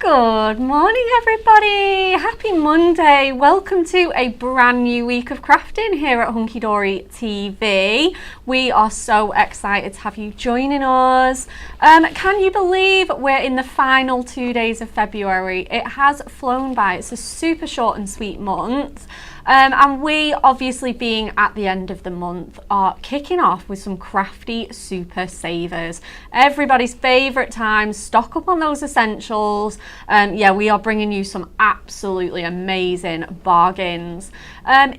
Good morning, everybody. Happy Monday. Welcome to a brand new week of crafting here at Hunky Dory TV. We are so excited to have you joining us. Can you believe we're in the final 2 days of February? It has flown by. It's a super short and sweet month. And we, obviously being at the end of the month, are kicking off with some crafty super savers. Everybody's favourite time, stock up on those essentials. Yeah, we are bringing you some absolutely amazing bargains.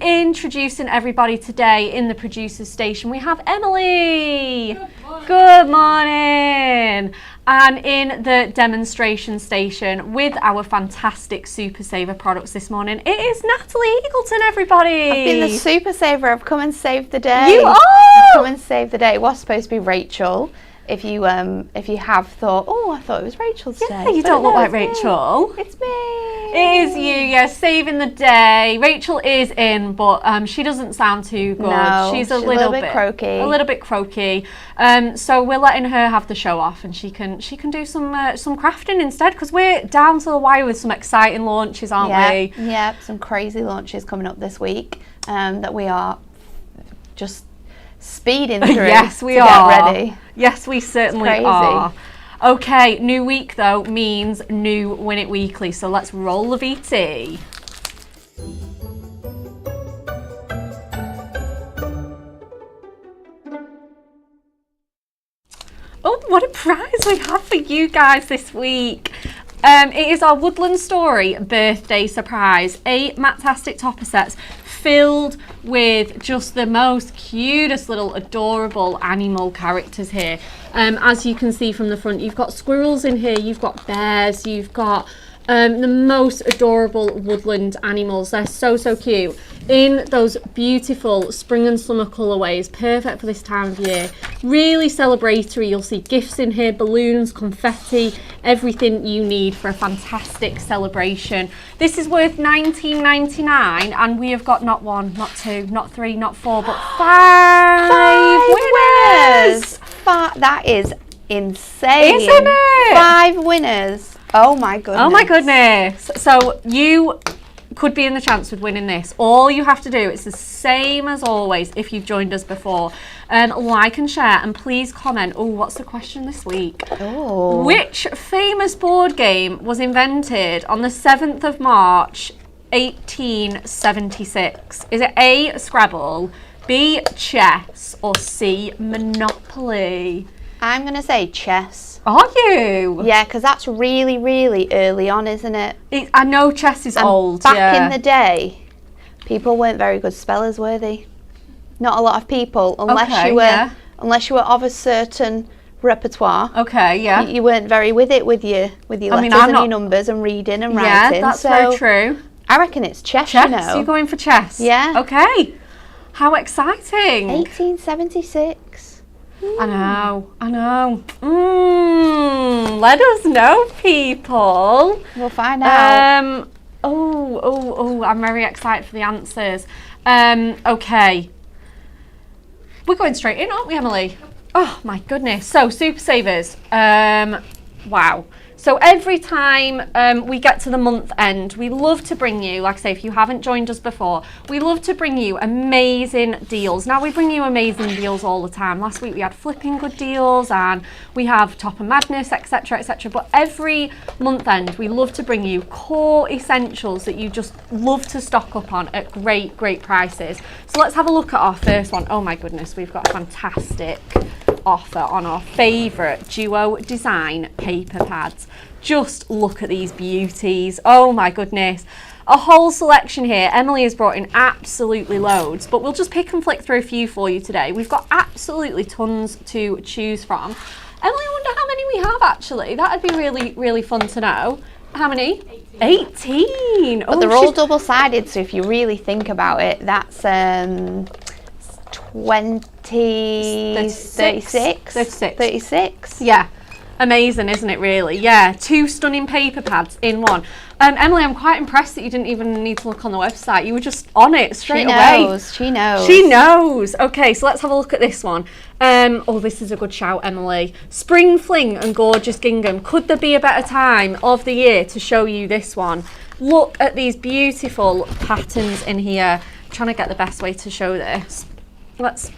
Introducing everybody today in the producer's station, we have Emily. Good morning. And in the demonstration station with our fantastic Super Saver products this morning, it is Natalie Eagleton, everybody. I've been the Super Saver. I've come and saved the day. You are! I've come and saved the day. It was supposed to be Rachel. If you have thought, oh, I thought it was Rachel today. Yeah, you don't look like Rachel. It's me. It is you, yeah, saving the day. Rachel is in, but she doesn't sound too good. No, she's a little bit croaky. A little bit croaky. So we're letting her have the show off, and she can do some crafting instead, because we're down to the wire with some exciting launches, aren't we? Yeah, some crazy launches coming up this week that we are just speeding through. Yes, we to are. Get ready. Yes, we certainly are. Okay, new week though means new Win It Weekly, so let's roll the VT. Oh, what a prize we have for you guys this week. It is our Woodland Story birthday surprise. 8 Matastic topper sets filled with just the most cutest little adorable animal characters here. As you can see from the front, you've got squirrels in here, you've got bears, you've got the most adorable woodland animals. They're so cute in those beautiful spring and summer colorways, perfect for this time of year. Really celebratory. You'll see gifts in here, balloons, confetti, everything you need for a fantastic celebration. This is worth $19.99, and we have got not 1, not 2, not 3, not 4, but 5 winners. That is insane. Isn't it? 5 winners. Oh my goodness. Oh my goodness. So you could be in the chance of winning this. All you have to do, it's the same as always if you've joined us before. Like and share, and please comment. Oh, what's the question this week? Oh. Which famous board game was invented on the 7th of March 1876? Is it A, Scrabble, B, chess, or C, Monopoly? I'm going to say chess. Are you? Yeah, because that's really, really early on, isn't it? I know chess is old. Back in the day, people weren't very good spellers, were they? Not a lot of people, unless you were of a certain repertoire. Okay, yeah. You weren't very with it with your letters and your numbers and reading and writing. Yeah, that's very true. I reckon it's chess. Chess? You know. You're going for chess? Yeah. Okay. How exciting. 1876. I know. Let us know, people. We'll find out. I'm very excited for the answers. Okay. We're going straight in, aren't we, Emily? Oh my goodness. So, Super Savers. Wow. So every time we get to the month end, we love to bring you, like I say, if you haven't joined us before, we love to bring you amazing deals. Now, we bring you amazing deals all the time. Last week we had flipping good deals, and we have Topper Madness, etc, etc. But every month end, we love to bring you core essentials that you just love to stock up on at great prices. So let's have a look at our first one. Oh my goodness, we've got a fantastic offer on our favourite Duo Design paper pads. Just look at these beauties. Oh my goodness. A whole selection here. Emily has brought in absolutely loads, but we'll just pick and flick through a few for you today. We've got absolutely tons to choose from. Emily, I wonder how many we have actually. That'd be really fun to know. How many? 18. But they're all double-sided, so if you really think about it, that's 36. Yeah. Amazing, isn't it, really? Yeah, 2 stunning paper pads in one. Emily, I'm quite impressed that you didn't even need to look on the website. You were just on it straight away. She knows. She knows. Okay, so let's have a look at this one. Oh, this is a good shout, Emily. Spring Fling and Gorgeous Gingham. Could there be a better time of the year to show you this one? Look at these beautiful patterns in here. I'm trying to get the best way to show this. Let's...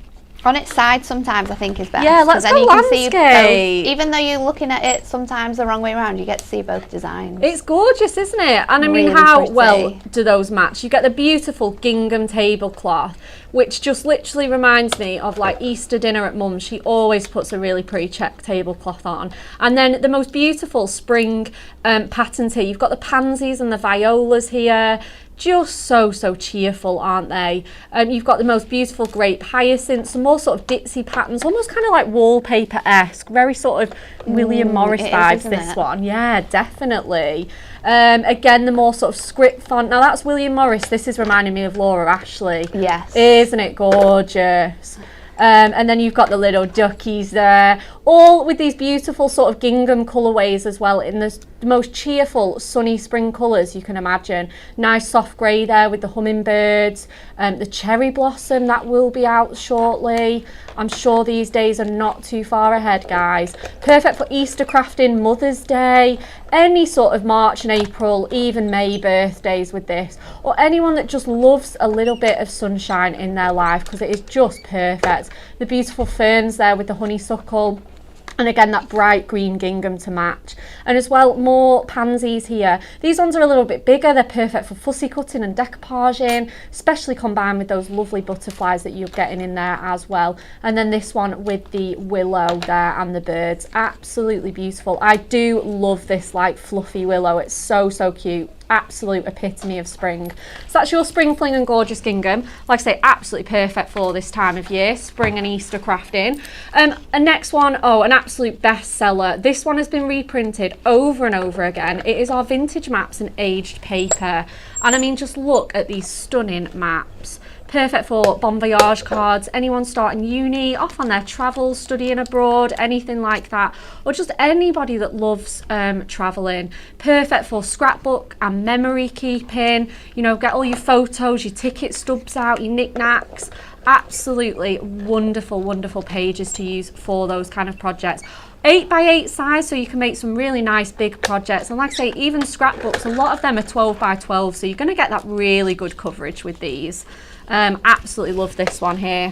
On its side sometimes I think is best. Yeah, let's go landscape. See both. Even though you're looking at it sometimes the wrong way around, you get to see both designs. It's gorgeous, isn't it? And I mean, how well do those match? You get the beautiful gingham tablecloth, which just literally reminds me of like Easter dinner at Mum's. She always puts a really pretty check tablecloth on. And then the most beautiful spring patterns here. You've got the pansies and the violas here. Just so cheerful, aren't they? You've got the most beautiful grape hyacinths, some more sort of ditzy patterns, almost kind of like wallpaper-esque, very sort of William Morris vibes, this one. Yeah, definitely. Again, the more sort of script font. Now that's William Morris. This is reminding me of Laura Ashley. Yes. Isn't it gorgeous? And then you've got the little duckies there, all with these beautiful sort of gingham colourways as well, in the most cheerful sunny spring colours you can imagine. Nice soft grey there with the hummingbirds, the cherry blossom that will be out shortly. I'm sure these days are not too far ahead, guys. Perfect for Easter crafting, Mother's Day, any sort of March and April, even May birthdays with this, or anyone that just loves a little bit of sunshine in their life, because it is just perfect. The beautiful ferns there with the honeysuckle, and again that bright green gingham to match. And as well, more pansies here. These ones are a little bit bigger. They're perfect for fussy cutting and decoupaging, especially combined with those lovely butterflies that you're getting in there as well. And then this one with the willow there and the birds, absolutely beautiful. I do love this like fluffy willow. It's so cute. Absolute epitome of spring. So that's your Spring Fling and Gorgeous Gingham. Like I say, absolutely perfect for this time of year, spring and Easter crafting. And next one, oh, an absolute bestseller. This one has been reprinted over and over again. It is our Vintage Maps and Aged Paper. And I mean, just look at these stunning maps. Perfect for bon voyage cards, anyone starting uni, off on their travels, studying abroad, anything like that, or just anybody that loves travelling. Perfect for scrapbook and memory keeping, you know, get all your photos, your ticket stubs out, your knickknacks. Absolutely wonderful pages to use for those kind of projects. 8x8 size, so you can make some really nice big projects. And like I say, even scrapbooks, a lot of them are 12x12, so you're going to get that really good coverage with these. Absolutely love this one here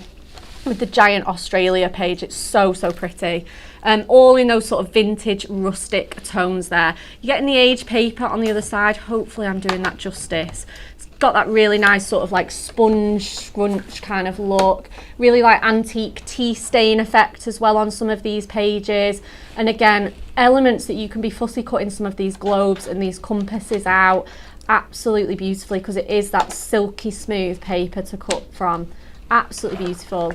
with the giant Australia page. It's so pretty. All in those sort of vintage rustic tones there. You're getting the age paper on the other side. Hopefully I'm doing that justice. It's got that really nice sort of like sponge scrunch kind of look. Really like antique tea stain effect as well on some of these pages. And again, elements that you can be fussy cutting some of these globes and these compasses out absolutely beautifully, because it is that silky smooth paper to cut from. Absolutely beautiful.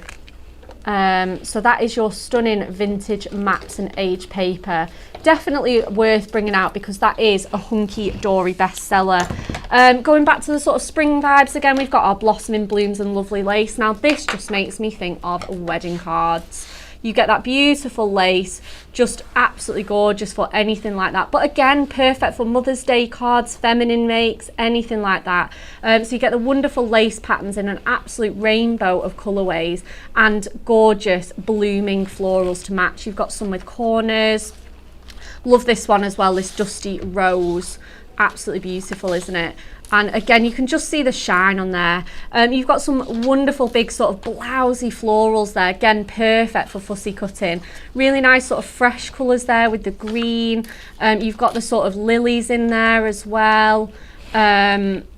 So that is your stunning Vintage Maps and Age Paper. Definitely worth bringing out, because that is a hunky-dory bestseller. Going back to the sort of spring vibes again, we've got our blossoming blooms and lovely lace. Now this just makes me think of wedding cards. You get that beautiful lace, just absolutely gorgeous for anything like that. But again, perfect for Mother's Day cards, feminine makes, anything like that. So you get the wonderful lace patterns in an absolute rainbow of colourways and gorgeous blooming florals to match. You've got some with corners. Love this one as well, this dusty rose. Absolutely beautiful, isn't it? And again, you can just see the shine on there. You've got some wonderful big sort of blousy florals there. Again, perfect for fussy cutting. Really nice sort of fresh colours there with the green. You've got the sort of lilies in there as well.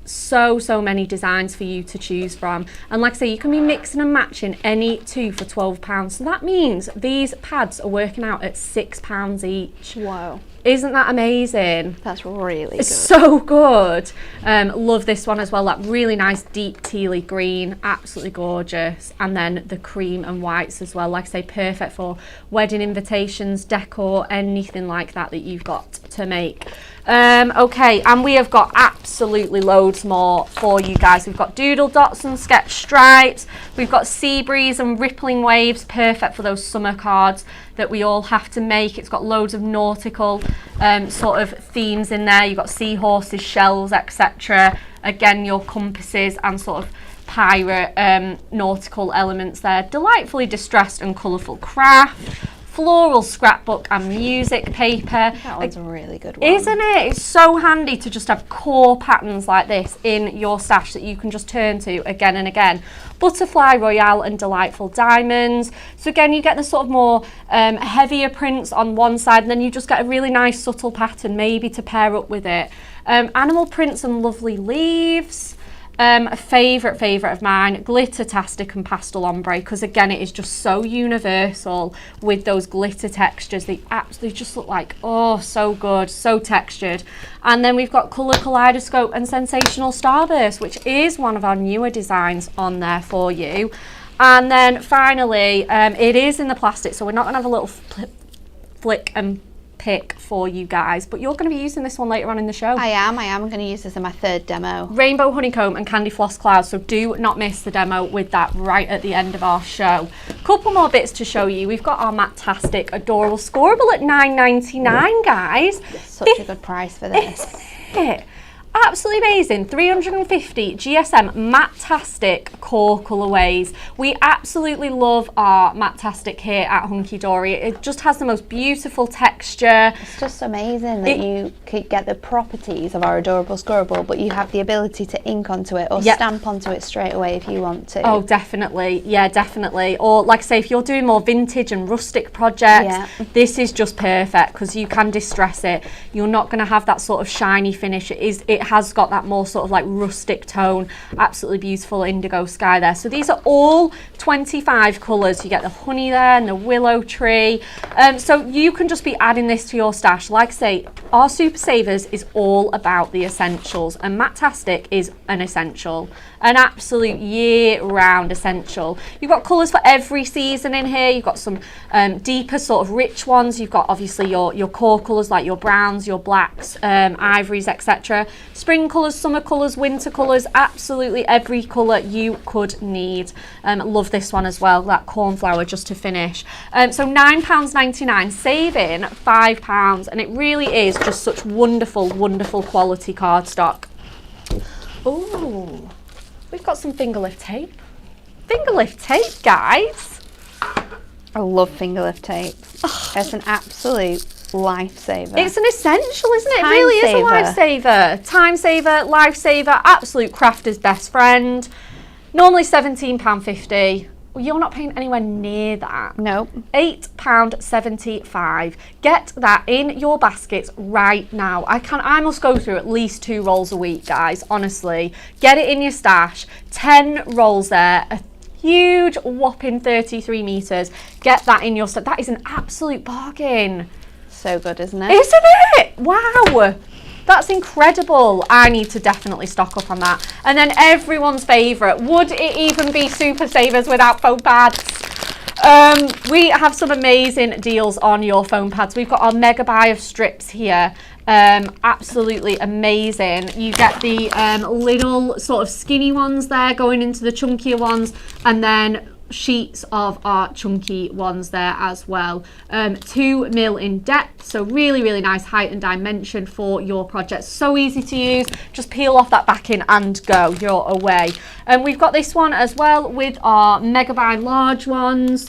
So many designs for you to choose from. And like I say, you can be mixing and matching any two for £12. So that means these pads are working out at £6 each. Wow. Isn't that amazing? That's really good. It's so good. Love this one as well, that really nice deep tealy green, absolutely gorgeous. And then the cream and whites as well, like I say, perfect for wedding invitations, decor, anything like that that you've got to make. Okay, and we have got absolutely loads more for you guys. We've got doodle dots and sketch stripes. We've got sea breeze and rippling waves, perfect for those summer cards that we all have to make. It's got loads of nautical sort of themes in there. You've got seahorses, shells, etc. Again, your compasses and sort of pirate nautical elements there. Delightfully distressed and colourful craft. Floral scrapbook and music paper. That one's a really good one. Isn't it? It's so handy to just have core patterns like this in your stash that you can just turn to again and again. Butterfly Royale and Delightful Diamonds. So again, you get the sort of more heavier prints on one side, and then you just get a really nice subtle pattern maybe to pair up with it. Animal prints and lovely leaves. A favourite of mine, Glitter-tastic and Pastel Ombre, because again it is just so universal with those glitter textures. They absolutely just look like, oh, so good, so textured. And then we've got Colour Kaleidoscope and Sensational Starburst, which is one of our newer designs on there for you. And then finally, it is in the plastic, so we're not going to have a little flick and pick for you guys, but you're going to be using this one later on in the show. I am going to use this in my third demo. Rainbow Honeycomb and Candy Floss Clouds, so do not miss the demo with that right at the end of our show. Couple more bits to show you. We've got our Matte-tastic Adorable Scoreable at $9.99, guys. Such a good price for this. Isn't it? Absolutely amazing. 350 GSM Matte-tastic core colourways. We absolutely love our Matte-tastic here at Hunky Dory. It just has the most beautiful texture. It's just amazing that you could get the properties of our Adorable Scoreable, but you have the ability to ink onto it or stamp onto it straight away if you want to. Oh, definitely. Yeah, definitely. Or like I say, if you're doing more vintage and rustic projects, this is just perfect because you can distress it. You're not going to have that sort of shiny finish. It has got that more sort of like rustic tone. Absolutely beautiful indigo sky there. So these are all 25 colours. You get the honey there and the willow tree. So you can just be adding this to your stash. Like I say, our Super Savers is all about the essentials, and Matte-tastic is an essential. An absolute year-round essential. You've got colours for every season in here. You've got some deeper sort of rich ones. You've got obviously your core colours like your browns, your blacks, ivories, etc. Spring colours, summer colours, winter colours, absolutely every colour you could need. Love this one as well, that cornflower just to finish. So £9.99, saving £5, and it really is just such wonderful, wonderful quality cardstock. Ooh. We've got some finger lift tape. Finger lift tape, guys. I love finger lift tape. It's an absolute lifesaver. It's an essential, isn't it? It really is a lifesaver. Time saver, lifesaver, absolute crafter's best friend. Normally £17.50. Well, you're not paying anywhere near that. Nope. £8.75. Get that in your baskets right now. I must go through at least 2 rolls a week, guys, honestly. Get it in your stash. 10 rolls there. A huge whopping 33 metres. Get that in your stash. That is an absolute bargain. So good, isn't it? Isn't it? Wow. That's incredible. I need to definitely stock up on that. And then everyone's favourite. Would it even be Super Savers without foam pads? We have some amazing deals on your foam pads. We've got our mega buy of strips here. Absolutely amazing. You get the little sort of skinny ones there going into the chunkier ones, and then sheets of our chunky ones there as well. 2 mil in depth, so really, really nice height and dimension for your project. So easy to use. Just peel off that backing and go. You're away. And we've got this one as well with our mega buy large ones.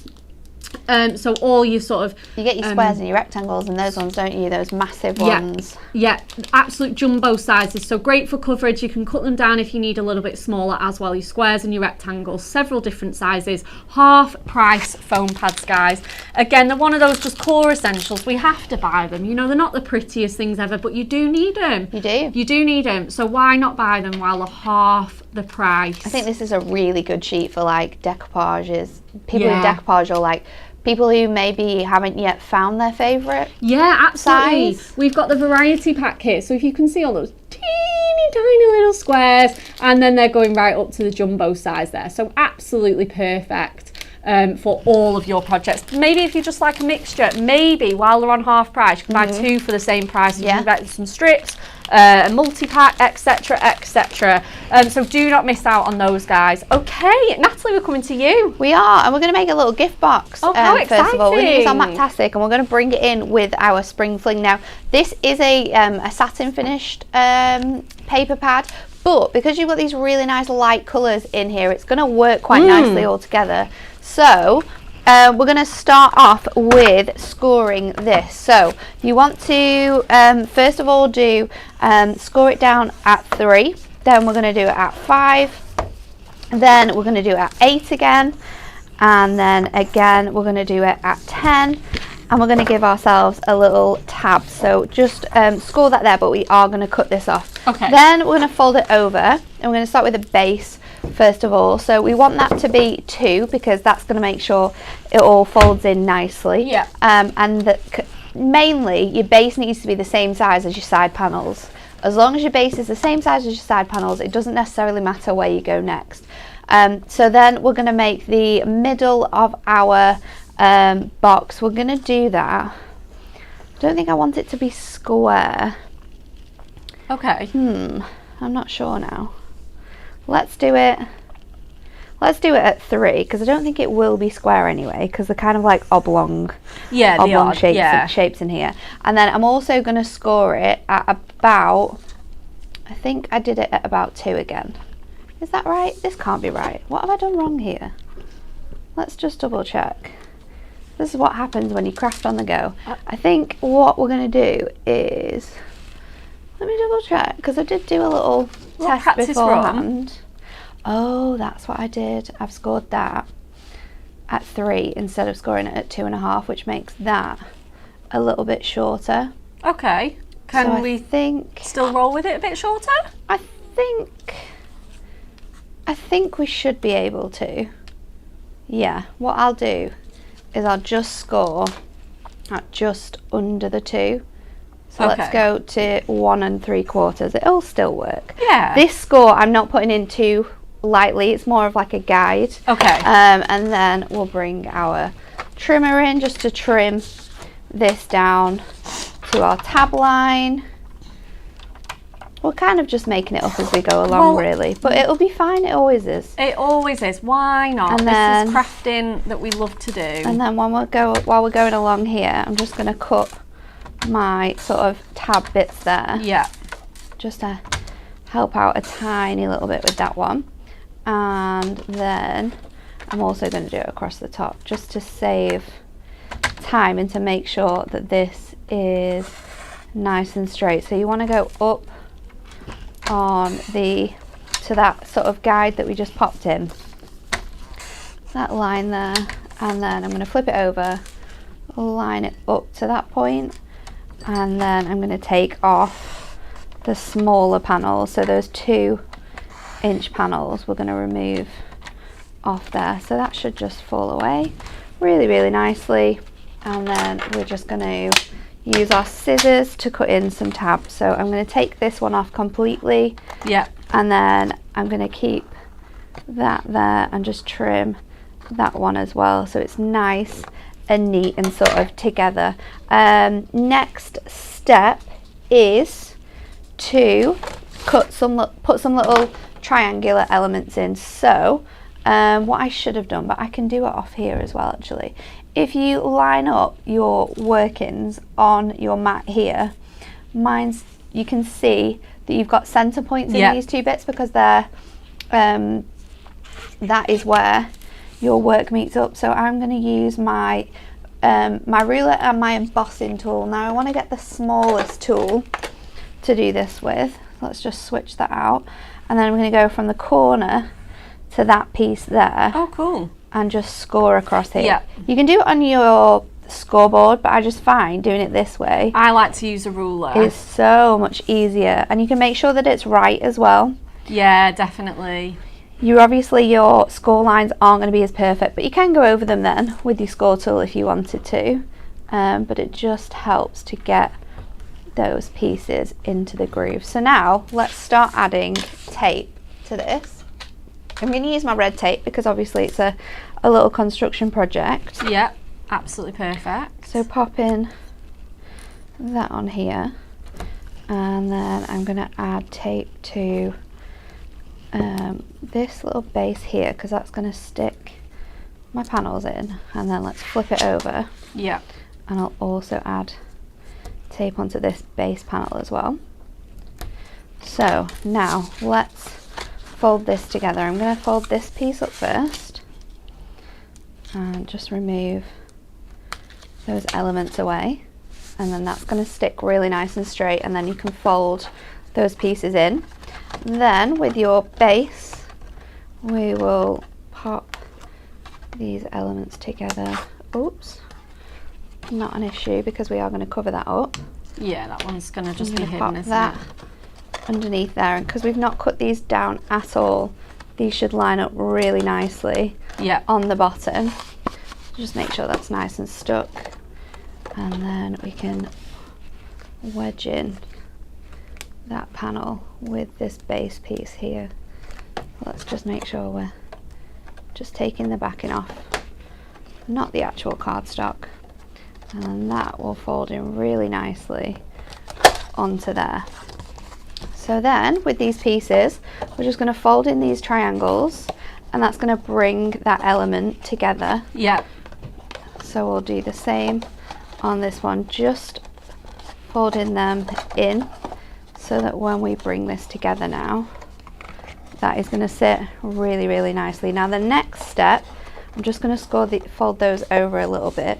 So all you sort of... You get your squares and your rectangles and those ones, don't you? Those massive ones. Yeah, absolute jumbo sizes. So great for coverage. You can cut them down if you need a little bit smaller as well. Your squares and your rectangles, several different sizes. Half price foam pads, guys. Again, they're one of those just core essentials. We have to buy them. You know, they're not the prettiest things ever, but you do need them. You do. You do need them. So why not buy them while they're half the price? I think this is a really good sheet for like decoupages. People who decoupage, or like people who maybe haven't yet found their favourite. Yeah, absolutely. Size. We've got the variety pack here, so if you can see all those teeny tiny little squares, and then they're going right up to the jumbo size there. So absolutely perfect. for all of your projects. Maybe if you just like a mixture, maybe while they're on half price, you can buy 2 for the same price. You can get some strips, a multi-pack, etc, etc. So do not miss out on those, guys. Okay, Natalie, we're coming to you. We are, and we're going to make a little gift box. Oh, how exciting. First of all, we're going to use our Matastic, and we're going to bring it in with our spring fling. Now, this is a satin finished paper pad, but because you've got these really nice light colours in here, it's going to work quite nicely all together. So we're going to start off with scoring this. So you want to first of all do score it down at 3, then we're going to do it at 5, then we're going to do it at 8 again, and then again we're going to do it at 10, and we're going to give ourselves a little tab. So just score that there, but we are going to cut this off. Okay. Then we're going to fold it over, and we're going to start with the base first of all. So we want that to be 2 because that's going to make sure it all folds in nicely. Yeah. And mainly your base needs to be the same size as your side panels. As long as your base is the same size as your side panels, it doesn't necessarily matter where you go next. So then we're going to make the middle of our box. We're going to do that. I don't think I want it to be square. Okay. I'm not sure now. Let's do it at 3 because I don't think it will be square anyway, because they're kind of like oblong shapes in here. And then I'm also going to score it at about, I think I did it at about 2 again. Is that right? This can't be right. What have I done wrong here? Let's just double check. This is what happens when you craft on the go. I think what we're going to do is, let me double check, because I did do a little test beforehand. Oh, that's what I did. I've scored that at 3 instead of scoring it at 2.5, which makes that a little bit shorter. Okay. Can we still roll with it a bit shorter? I think we should be able to. Yeah, what I'll do is I'll just score at just under the 2. So let's go to 1 3/4. It'll still work. Yeah. This score I'm not putting in too lightly. It's more of like a guide. Okay. And then we'll bring our trimmer in just to trim this down to our tab line. We're kind of just making it up as we go along, really, but it'll be fine. It always is. It always is. Why not? And then, this is crafting that we love to do. And then while we're going along here, I'm just going to cut my sort of tab bits there. Yeah. Just to help out a tiny little bit with that one. And then I'm also going to do it across the top just to save time and to make sure that this is nice and straight. So you want to go up on to that sort of guide that we just popped in, that line there, and then I'm going to flip it over, line it up to that point, and then I'm going to take off the smaller panels. So those 2-inch panels we're going to remove off there, so that should just fall away really nicely. And then we're just going to use our scissors to cut in some tabs. So I'm going to take this one off completely. Yeah. And then I'm going to keep that there and just trim that one as well, so it's nice and neat and sort of together. Next step is to put some little triangular elements in. So what I should have done, but I can do it off here as well actually. If you line up your workings on your mat here, you can see that you've got center points in these 2 bits, because they're that is where your work meets up. So I'm going to use my my ruler and my embossing tool. Now I want to get the smallest tool to do this with. Let's just switch that out, and then I'm going to go from the corner to that piece there. Oh, cool. And just score across here. Yeah. You can do it on your scoreboard, but I just find doing it this way. I like to use a ruler. It's so much easier, and you can make sure that it's right as well. Yeah, definitely. Your score lines aren't going to be as perfect, but you can go over them then with your score tool if you wanted to. But it just helps to get those pieces into the groove. So now let's start adding tape to this. I'm going to use my red tape because obviously it's a little construction project. Yeah, absolutely perfect. So pop in that on here, and then I'm going to add tape to this little base here because that's going to stick my panels in, and then let's flip it over. Yeah. And I'll also add tape onto this base panel as well. So now let's fold this together. I'm going to fold this piece up first and just remove those elements away, and then that's going to stick really nice and straight, and then you can fold those pieces in. Then with your base we will pop these elements together. Oops, not an issue because we are going to cover that up. Yeah, that one's going to just be hidden, pop isn't that it? Underneath there, and because we've not cut these down at all, these should line up really nicely on the bottom. Just make sure that's nice and stuck, and then we can wedge in that panel with this base piece here. Let's just make sure we're just taking the backing off, not the actual cardstock, and then that will fold in really nicely onto there. So then with these pieces we're just going to fold in these triangles, and that's going to bring that element together. Yeah. So we'll do the same on this one, just folding them in so that when we bring this together now, that is going to sit really, really nicely. Now the next step, I'm just going to fold those over a little bit,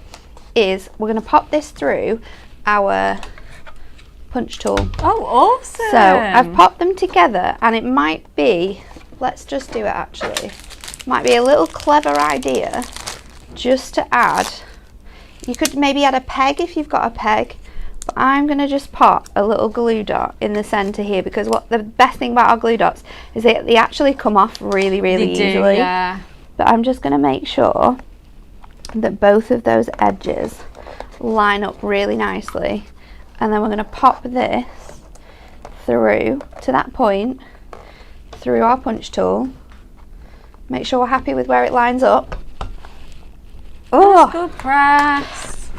is we're going to pop this through our punch tool. Oh, awesome. So I've popped them together, and it might be, let's just do it actually, might be a little clever idea just to add, you could maybe add a peg if you've got a peg, but I'm going to just pop a little glue dot in the center here, because what the best thing about our glue dots is they actually come off really, really easily. Yeah. But I'm just going to make sure that both of those edges line up really nicely, and then we're going to pop this through to that point through our punch tool. Make sure we're happy with where it lines up. Oh, good press.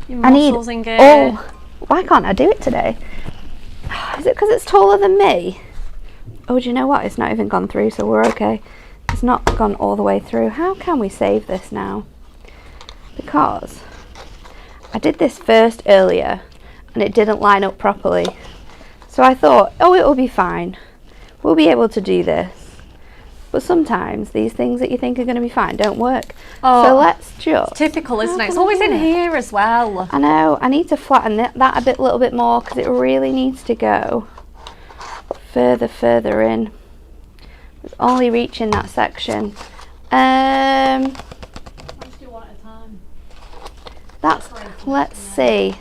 Your I need muscles in gear. oh, why can't I do it today? Is it because it's taller than me? Oh, do you know what? It's not even gone through, so we're okay. It's not gone all the way through. How can we save this now? Because I did this first earlier and it didn't line up properly. So I thought, oh, it will be fine. We'll be able to do this. But sometimes these things that you think are going to be fine don't work. Oh, so let's just... It's typical, isn't it? It's always in here as well. I know. I need to flatten that a little bit more because it really needs to go further in. It's only reaching that section. Let's do one at a time. Let's see.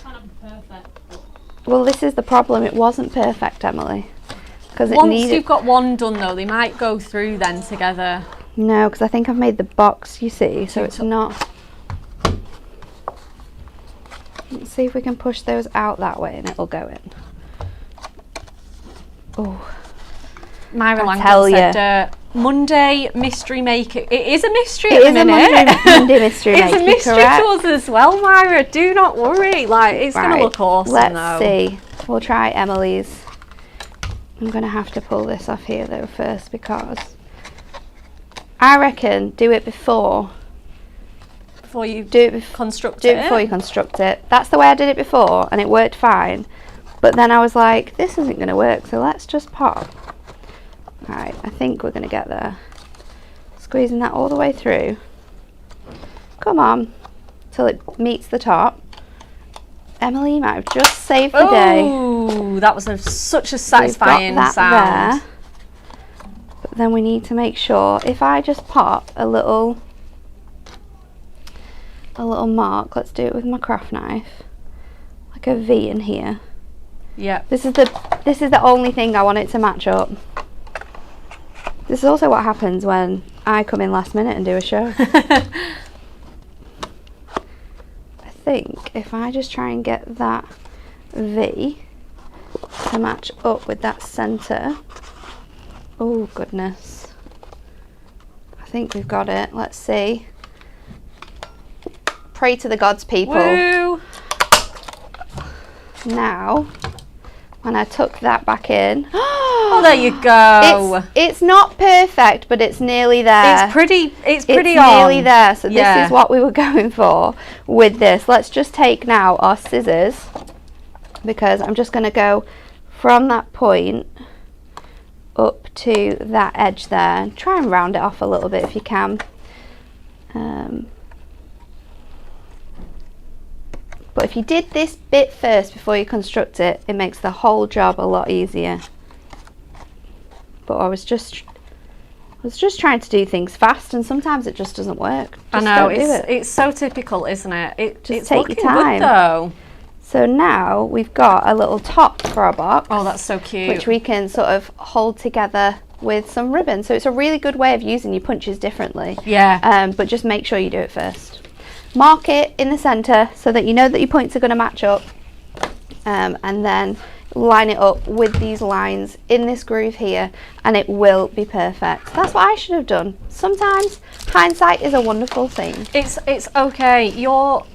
Kind of perfect. Well, this is the problem. It wasn't perfect, Emily. Once you've got one done though, they might go through then together. No, because I think I've made the box, you see, so it's not. Let's see if we can push those out that way and it'll go in. Oh, Myra I tell Langdon said Monday mystery maker. It is a mystery it at the is minute. a Monday mystery It's maker, a mystery correct? to us as well, Myra. Do not worry. Like, it's going to look awesome Let's though. see. We'll try Emily's. I'm going to have to pull this off here though first, because I reckon do it before you construct it before you construct it. That's the way I did it before and it worked fine, but then I was like, this isn't going to work, so let's just pop. Right, I think we're going to get there. Squeezing that all the way through. Come on, till it meets the top. Emily, you might have just saved the day. Oh, that was such a satisfying We've got that sound. there. But then we need to make sure, if I just pop a little mark, let's do it with my craft knife, like a V in here. Yeah. This is the only thing I want it to match up. This is also what happens when I come in last minute and do a show. I think if I just try and get that V to match up with that centre. Oh goodness. think we've got it. Let's see. Pray to the gods, people. Woo! Now, when I tuck that back in. Oh, there you go. It's not perfect, but it's nearly there. It's pretty It's on. nearly there. So this is what we were going for with this. Let's just take now our scissors, because I'm just going to go from that point up to that edge there, and try and round it off a little bit if you can. But if you did this bit first before you construct it, it makes the whole job a lot easier. But I was just trying to do things fast, and sometimes it just doesn't work. I know, it's so typical, isn't it? It's take looking your time. good though. So now we've got a little top for our box. Oh, that's so cute. Which we can sort of hold together with some ribbon. So it's a really good way of using your punches differently. Yeah. But just make sure you do it first. Mark it in the centre so that you know that your points are going to match up. And then line it up with these lines in this groove here, and it will be perfect. That's what I should have done. Sometimes hindsight is a wonderful thing. It's okay. You're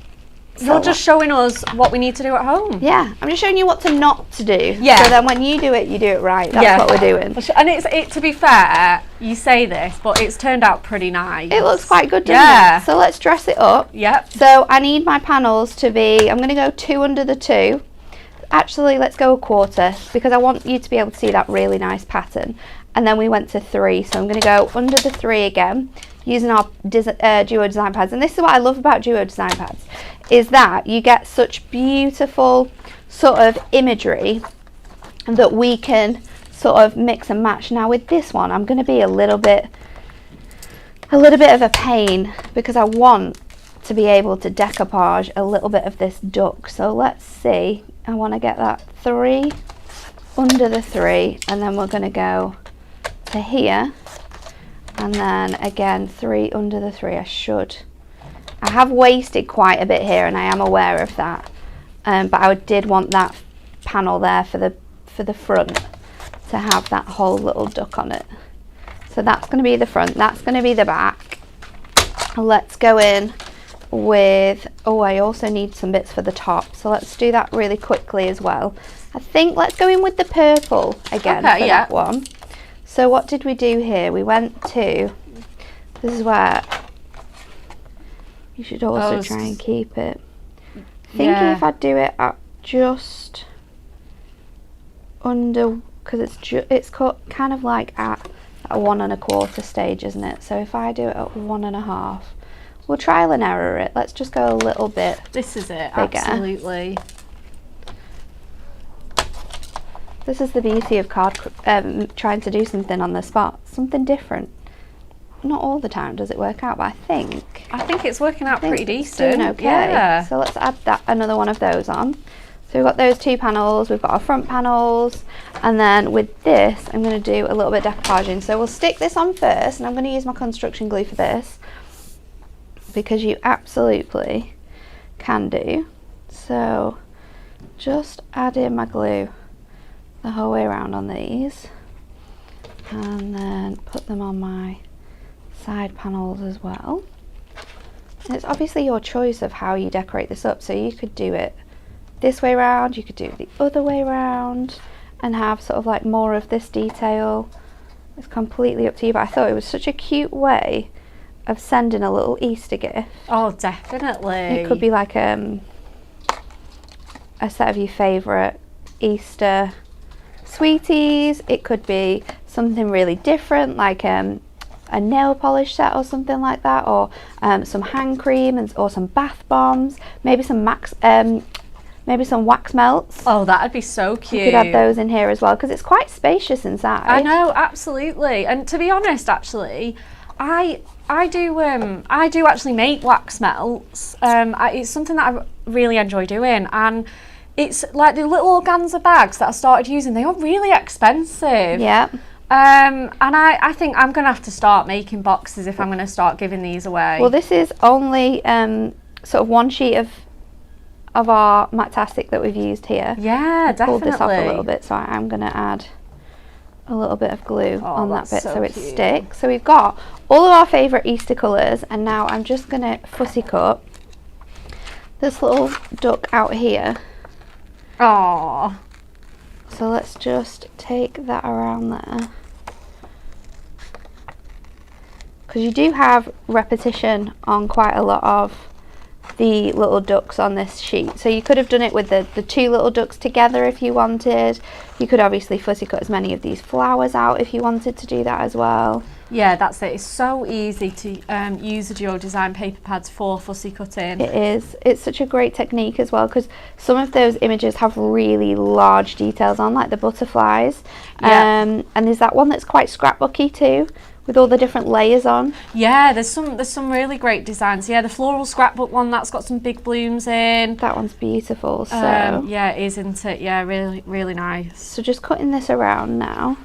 just showing us what we need to do at home. Yeah, I'm just showing you what to not to do. Yeah. So then when you do it right. That's what we're doing. And to be fair, you say this, but it's turned out pretty nice. It looks quite good, doesn't it? So let's dress it up. Yep. So I need my panels to be, I'm going to go 2 under the 2. Actually, let's go 1/4, because I want you to be able to see that really nice pattern. And then we went to 3, so I'm going to go under the 3 again, using our Duo design pads. And this is what I love about Duo design pads, is that you get such beautiful sort of imagery that we can sort of mix and match. Now with this one, I'm going to be a little bit of a pain, because I want to be able to decoupage a little bit of this duck. So let's see, I want to get that 3 under the 3, and then we're going to go to here, and then again 3 under the 3. I have wasted quite a bit here, and I am aware of that, but I did want that panel there for the front to have that whole little duck on it. So that's going to be the front, that's going to be the back. Let's go in with, I also need some bits for the top, so let's do that really quickly as well. I think let's go in with the purple again for that one. So what did we do here? We went to, this is where you should also try and keep it. Thinking if I do it at just under, because it's kind of like at a 1 1/4 stage, isn't it? So if I do it at 1 1/2, we'll trial and error it. Let's just go a little bit. This is it, bigger. Absolutely. This is the beauty of trying to do something on the spot, something different. Not all the time does it work out, but I think it's working out pretty decent. Doing okay. Yeah. So let's add another one of those on. So we've got those 2 panels, we've got our front panels, and then with this I'm going to do a little bit of decoupaging. So we'll stick this on first, and I'm going to use my construction glue for this, because you absolutely can do. So just add in my glue the whole way around on these, and then put them on my side panels as well. And it's obviously your choice of how you decorate this up, so you could do it this way round, you could do it the other way round, and have sort of like more of this detail. It's completely up to you, but I thought it was such a cute way of sending a little Easter gift. Oh, definitely. It could be like a set of your favourite Easter sweeties. It could be something really different, like a nail polish set or something like that, or some hand cream or some bath bombs, maybe some wax melts. Oh, that'd be so cute. You could add those in here as well, because it's quite spacious inside. I know, absolutely. And to be honest, actually, I do actually make wax melts. It's something that I really enjoy doing, and it's like the little organza bags that I started using. They are really expensive. Yeah. And I think I'm going to have to start making boxes if I'm going to start giving these away. Well, this is only sort of 1 sheet of our Matastic that we've used here. Yeah, definitely. Pulled this off a little bit, so I'm going to add a little bit of glue on that bit so it cute. sticks. So we've got all of our favourite Easter colours, and now I'm just going to fussy cut this little duck out here. Oh. So let's just take that around there. Because you do have repetition on quite a lot of the little ducks on this sheet. So you could have done it with the two little ducks together if you wanted. You could obviously fussy cut as many of these flowers out if you wanted to do that as well. Yeah, that's it. It's so easy to use the duo design paper pads for fussy cutting. It is. It's such a great technique as well, because some of those images have really large details on, like the butterflies. Yeah. And there's that one that's quite scrapbooky too, with all the different layers on. Yeah, there's some really great designs. Yeah, the floral scrapbook one, that's got some big blooms in. That one's beautiful. So yeah, it is, isn't it? Yeah, really, really nice. So just cutting this around now.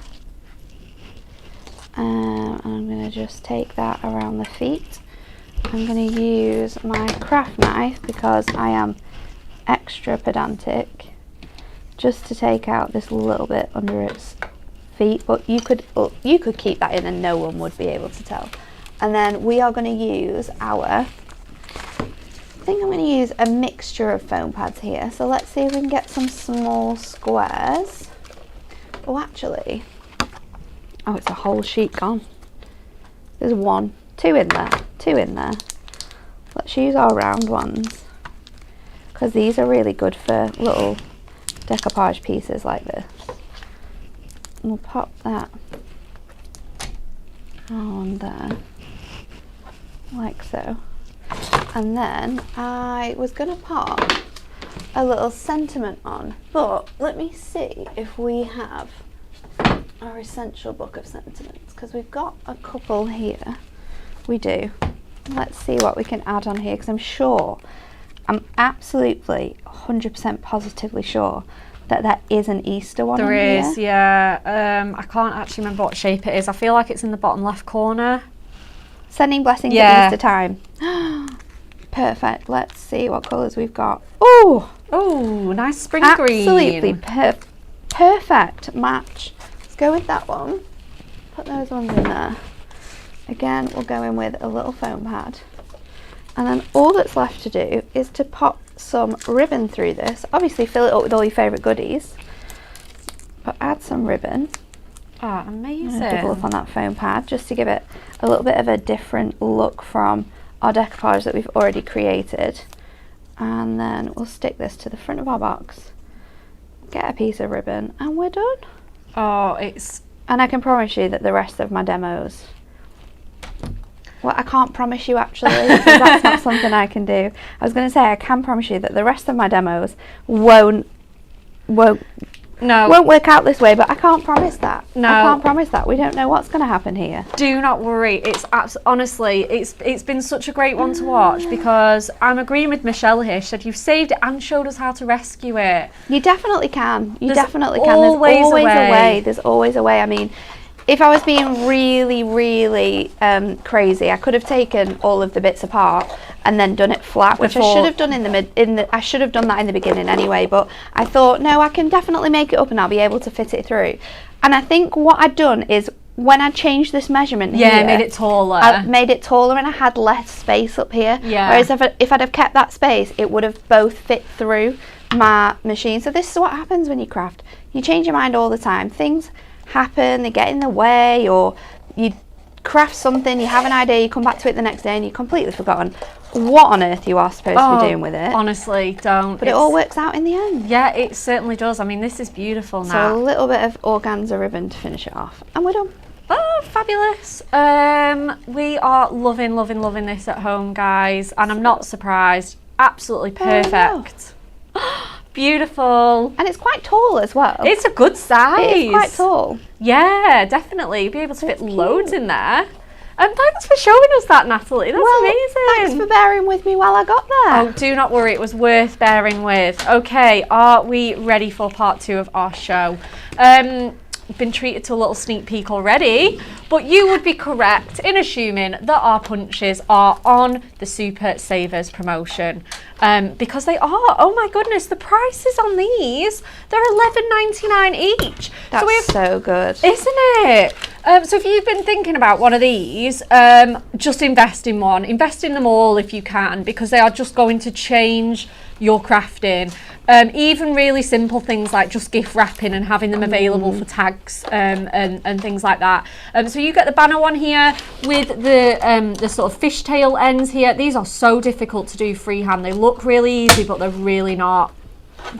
And I'm going to just take that around the feet. I'm going to use my craft knife because I am extra pedantic, just to take out this little bit under its feet, but you could keep that in and no one would be able to tell. And then we are going to use I think I'm going to use a mixture of foam pads here. So let's see if we can get some small squares. Oh, actually, oh, it's a whole sheet gone. There's two in there. Let's use our round ones, because these are really good for little decoupage pieces like this. We'll pop that on there, like so. And then I was going to pop a little sentiment on, but let me see if we have our essential book of sentiments, because we've got a couple here. We do. Let's see what we can add on here, because I'm absolutely 100% positively sure that there is an Easter one There in is, here. yeah. I can't actually remember what shape it is. I feel like it's in the bottom left corner. Sending blessings Yeah. at Easter time. Perfect. Let's see what colours we've got. Oh, nice spring absolutely green. perfect match. Let's go with that one. Put those ones in there. Again, we'll go in with a little foam pad. And then all that's left to do is to pop some ribbon through this. Obviously fill it up with all your favourite goodies, but add some ribbon. Oh, amazing. I'm going to double up on that foam pad just to give it a little bit of a different look from our decoupage that we've already created. And then we'll stick this to the front of our box, get a piece of ribbon, and we're done. Oh, it's... And I can promise you that the rest of my demos... Well, I can't promise you actually, because that's not something I can do. I was going to say I can promise you that the rest of my demos won't work out this way, but I can't promise that. No. I can't promise that. We don't know what's going to happen here. Do not worry. It's honestly, it's been such a great one to watch, because I'm agreeing with Michelle here. She said you've saved it and showed us how to rescue it. You definitely can. There's There's always a way. There's always a way. I mean, if I was being really, really crazy, I could have taken all of the bits apart and then done it flat, which I should have done I should have done that in the beginning anyway. But I thought, no, I can definitely make it up and I'll be able to fit it through. And I think what I'd done is when I changed this measurement here, made it taller. I made it taller and I had less space up here. Yeah. Whereas if I'd have kept that space, it would have both fit through my machine. So this is what happens when you craft. You change your mind all the time. Things happen, they get in the way, or you craft something, you have an idea, you come back to it the next day and you've completely forgotten what on earth you are supposed to be doing with it. Honestly, don't. But it all works out in the end. Yeah, it certainly does. I mean, this is beautiful now. So a little bit of organza ribbon to finish it off, and we're done. Oh, fabulous. We are loving this at home, guys, and I'm not surprised. Absolutely perfect. Beautiful. And it's quite tall as well. It's a good size. It is quite tall. Yeah, definitely. You'll be able to fit loads in there. And thanks for showing us that, Natalie. That's amazing. Thanks for bearing with me while I got there. Oh, do not worry. It was worth bearing with. Okay, are we ready for part 2 of our show? been treated to a little sneak peek already, but you would be correct in assuming that our punches are on the Super Savers promotion. Because they are. Oh my goodness, the prices on these, they're $11.99 each. That's so good. Isn't it? So if you've been thinking about one of these, just invest in one. Invest in them all if you can, because they are just going to change your crafting. Even really simple things like just gift wrapping and having them available for tags and things like that. So you get the banner one here with the sort of fishtail ends here. These are so difficult to do freehand. They look really easy, but they're really not,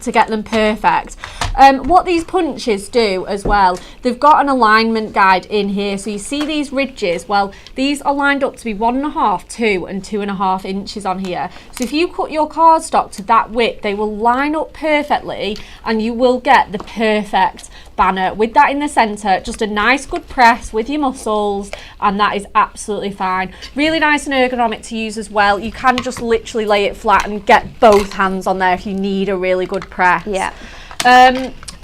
to get them perfect. What these punches do as well, they've got an alignment guide in here. So you see these ridges, well, these are lined up to be 1.5, 2 and 2.5 inches on here. So if you cut your cardstock to that width, they will line up perfectly and you will get the perfect banner with that in the center. Just a nice good press with your muscles, and that is absolutely fine. Really nice and ergonomic to use as well. You can just literally lay it flat and get both hands on there if you need a really good press. Yeah.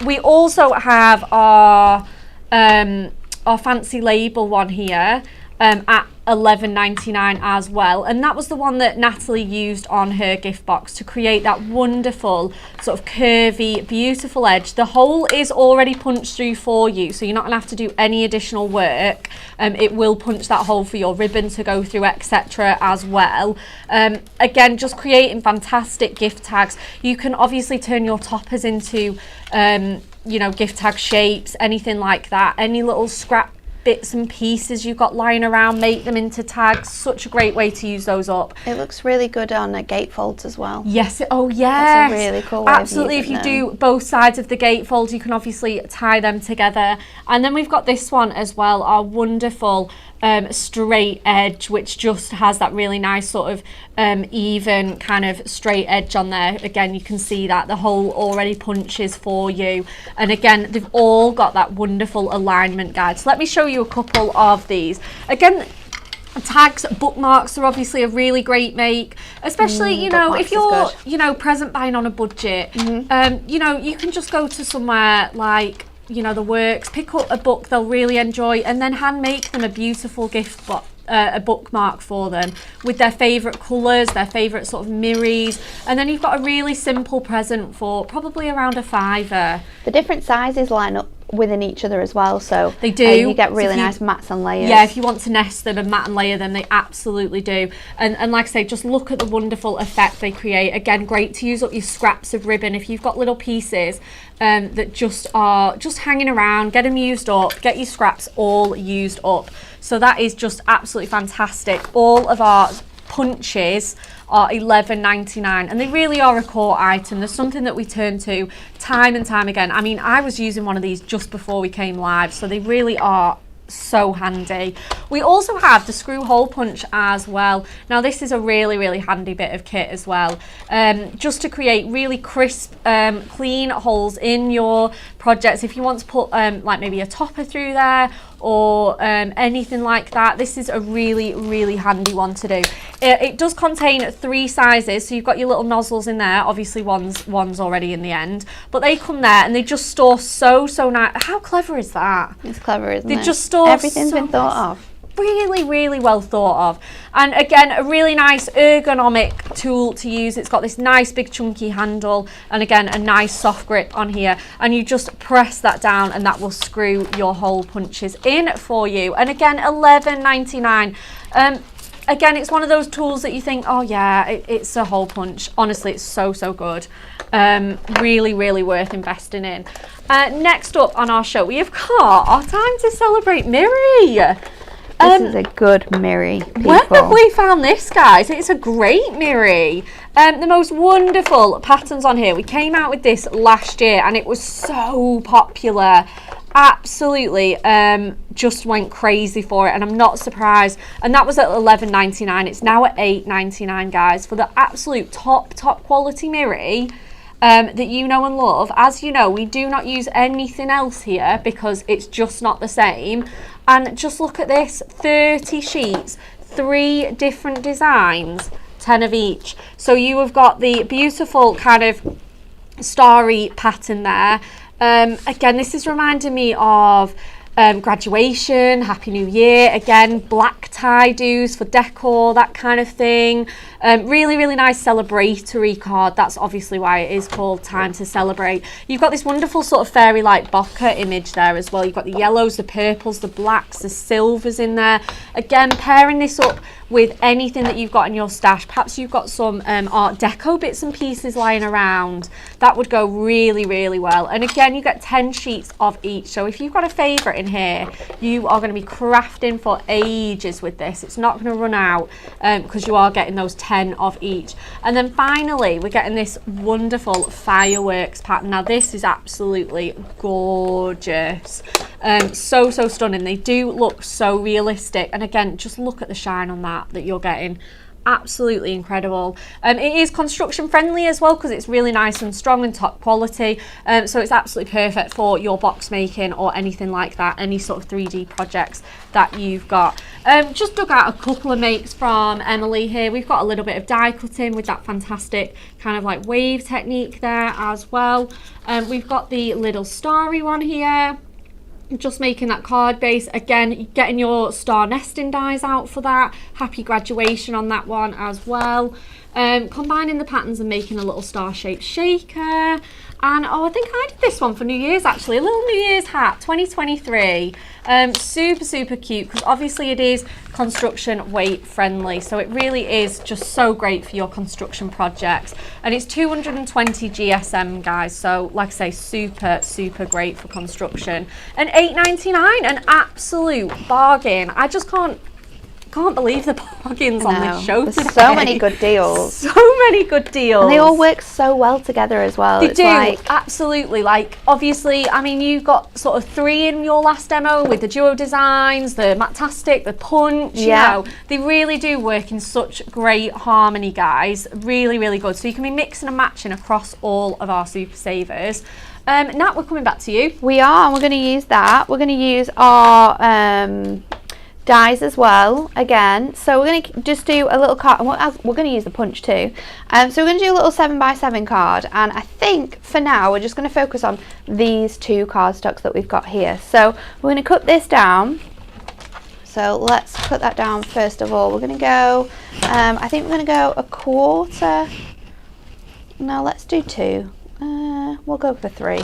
We also have our fancy label one here at $11.99 as well, and that was the one that Natalie used on her gift box to create that wonderful sort of curvy, beautiful edge. The hole is already punched through for you, so you're not gonna have to do any additional work. It will punch that hole for your ribbon to go through, etc. as well. Again, just creating fantastic gift tags. You can obviously turn your toppers into you know, gift tag shapes, anything like that. Any little scrap bits and pieces you've got lying around, make them into tags. Such a great way to use those up. It looks really good on gatefolds as well. Yes, oh yes. That's a really cool way Absolutely, of if you them. do both sides of the gatefold, you can obviously tie them together. And then we've got this one as well, our wonderful straight edge, which just has that really nice sort of even kind of straight edge on there. Again, you can see that the hole already punches for you, and again they've all got that wonderful alignment guide. So let me show you a couple of these. Again, tags, bookmarks are obviously a really great make, especially you know, if you're you know, present buying on a budget. You know, you can just go to somewhere like, you know, the works, pick up a book they'll really enjoy, and then hand make them a beautiful gift box, a bookmark for them with their favourite colours, their favourite sort of mirrors, and then you've got a really simple present for probably around $5. The different sizes line up within each other as well, so they do. You get really nice mats and layers. Yeah, if you want to nest them and mat and layer them, they absolutely do. And like I say, just look at the wonderful effect they create. Again, great to use up your scraps of ribbon. If you've got little pieces that just are just hanging around, get them used up, get your scraps all used up. So that is just absolutely fantastic. All of our punches are $11.99, and they really are a core item. There's something that we turn to time and time again. I mean, I was using one of these just before we came live, so they really are so handy. We also have the screw hole punch as well. Now this is a really handy bit of kit as well, just to create really crisp clean holes in your projects. If you want to put like maybe a topper through there or anything like that, this is a really handy one to do. It does contain 3 sizes, so you've got your little nozzles in there. Obviously one's already in the end, but they come there and they just store so nice. How clever is that? It's clever, isn't it? They just store Everything's been thought of. Really well thought of. And again, a really nice ergonomic tool to use. It's got this nice big chunky handle, and again a nice soft grip on here, and you just press that down and that will screw your hole punches in for you. And again, $11.99. Again, it's one of those tools that you think, oh yeah, it's a hole punch. Honestly, it's so good. Really worth investing in. Next up on our show, we have got our Time to Celebrate Miri. This is a good Miri, people. Where have we found this, guys? It's a great Miri. The most wonderful patterns on here. We came out with this last year and it was so popular. Absolutely just went crazy for it, and I'm not surprised. And that was at $11.99. It's now at $8.99, guys, for the absolute top quality Miri that you know and love. As you know, we do not use anything else here because it's just not the same. And just look at this, 30 sheets, 3 different designs, 10 of each. So you have got the beautiful kind of starry pattern there. Again, this is reminding me of graduation, Happy New Year, again, black tie-dos for decor, that kind of thing. Really, really nice celebratory card. That's obviously why it is called Time to Celebrate. You've got this wonderful sort of fairy-like bokeh image there as well. You've got the yellows, the purples, the blacks, the silvers in there. Again, pairing this up with anything that you've got in your stash. Perhaps you've got some art deco bits and pieces lying around. That would go really, really well. And again, you get 10 sheets of each. So if you've got a favourite in here, you are going to be crafting for ages with this. It's not going to run out because you are getting those 10 of each. And then finally, we're getting this wonderful fireworks pattern. Now this is absolutely gorgeous. So stunning. They do look so realistic. And again, just look at the shine on that you're getting. Absolutely incredible. It is construction friendly as well because it's really nice and strong and top quality, so it's absolutely perfect for your box making or anything like that, any sort of 3D projects that you've got. Just dug out a couple of makes from Emily here. We've got a little bit of die cutting with that fantastic kind of like wave technique there as well. We've got the little starry one here. Just making that card base, again getting your star nesting dies out for that. Happy graduation on that one as well. Combining the patterns and making a little star shaped shaker. And oh, I think I did this one for New Year's actually, a little New Year's hat 2023. Super cute because obviously it is construction weight friendly, so it really is just so great for your construction projects. And it's 220 GSM, guys, so like I say, super great for construction. And $8.99, an absolute bargain. I just can't believe the bargains on this show today. There's so many good deals. So many good deals. And they all work so well together as well. They do, absolutely. Like, obviously, I mean, you've got sort of 3 in your last demo with the duo designs, the Matastic, the punch, you know. They really do work in such great harmony, guys. Really good. So you can be mixing and matching across all of our Super Savers. Nat, we're coming back to you. We are, and we're going to use that. We're going to use our dies as well again, so we're going to just do a little card. We're going to use the punch too, so we're going to do a little 7x7 card, and I think for now we're just going to focus on these 2 cardstocks that we've got here. So we're going to cut this down, so let's cut that down first of all. We're going to go I think we're going to go 1/4. No, let's do 2. We'll go for 3.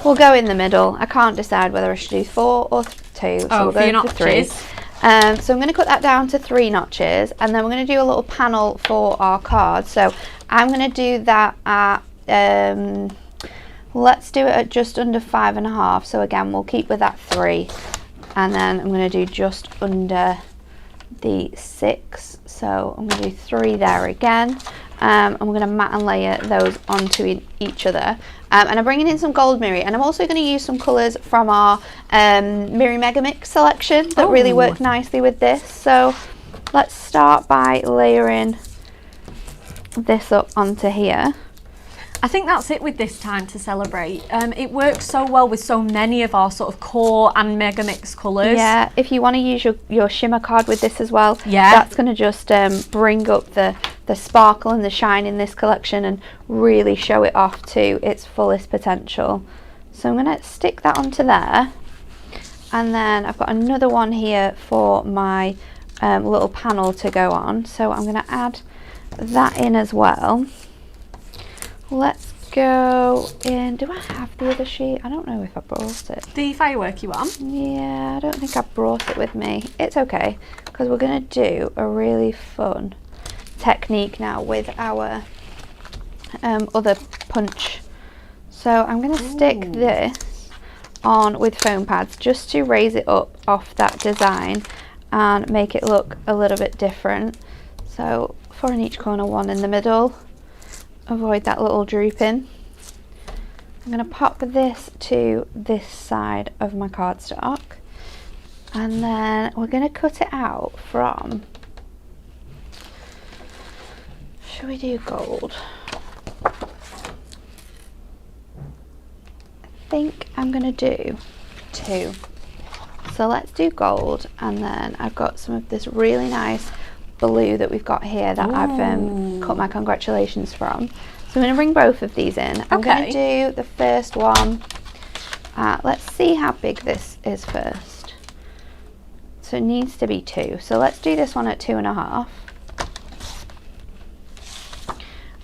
We'll go in the middle. I can't decide whether I should do 4 or 2, so we'll go for 3. So I'm going to cut that down to 3 notches, and then we're going to do a little panel for our card. So I'm going to do that at, let's do it at just under 5.5. So again, we'll keep with that 3, and then I'm going to do just under the 6. So I'm going to do 3 there again. And we're going to mat and layer those onto each other. And I'm bringing in some gold mirror, and I'm also going to use some colours from our Mirror Mega Mix selection that really work nicely with this. So let's start by layering this up onto here. I think that's it with this Time to Celebrate. It works so well with so many of our sort of core and mega mix colours. Yeah, if you want to use your shimmer card with this as well, that's going to just bring up the sparkle and the shine in this collection and really show it off to its fullest potential. So I'm going to stick that onto there, and then I've got another one here for my little panel to go on, so I'm going to add that in as well. Let's go in. Do I have the other sheet? I don't know if I brought it. The fireworky one? Yeah, I don't think I brought it with me. It's okay, because we're going to do a really fun technique now with our other punch. So I'm going to stick this on with foam pads just to raise it up off that design and make it look a little bit different. So 4 in each corner, 1 in the middle. Avoid that little drooping. I'm going to pop this to this side of my cardstock, and then we're going to cut it out from, should we do gold? I think I'm going to do 2. So let's do gold, and then I've got some of this really nice blue that we've got here that I've cut my congratulations from. So I'm going to bring both of these in. I'm going to do the first one Let's see how big this is first. So it needs to be 2. So let's do this one at 2.5.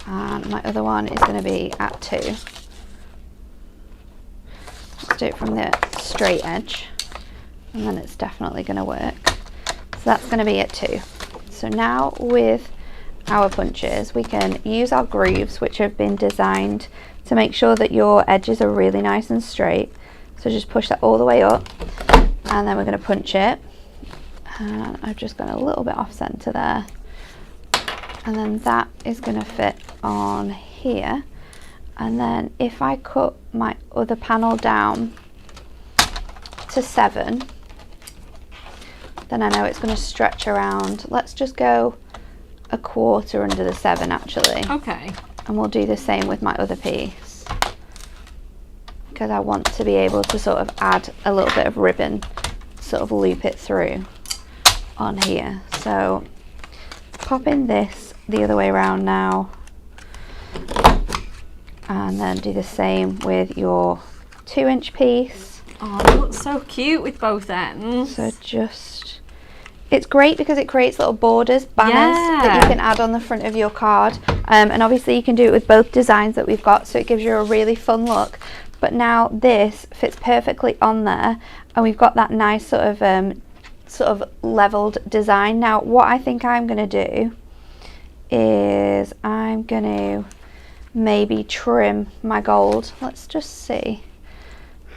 And my other one is going to be at 2. Let's do it from the straight edge, and then it's definitely going to work. So that's going to be at 2. So now with our punches, we can use our grooves, which have been designed to make sure that your edges are really nice and straight. So just push that all the way up, and then we're going to punch it. And I've just gone a little bit off center there. And then that is going to fit on here. And then if I cut my other panel down to 7, then I know it's going to stretch around. Let's just go a quarter under the 7 actually. Okay. And we'll do the same with my other piece, because I want to be able to sort of add a little bit of ribbon, sort of loop it through on here. So pop in this the other way around now, and then do the same with your 2-inch piece. Oh, it looks so cute with both ends. So just, it's great because it creates little borders, banners that you can add on the front of your card, and obviously you can do it with both designs that we've got, so it gives you a really fun look. But now this fits perfectly on there, and we've got that nice sort of leveled design. Now what I think I'm going to do is I'm going to maybe trim my gold. Let's just see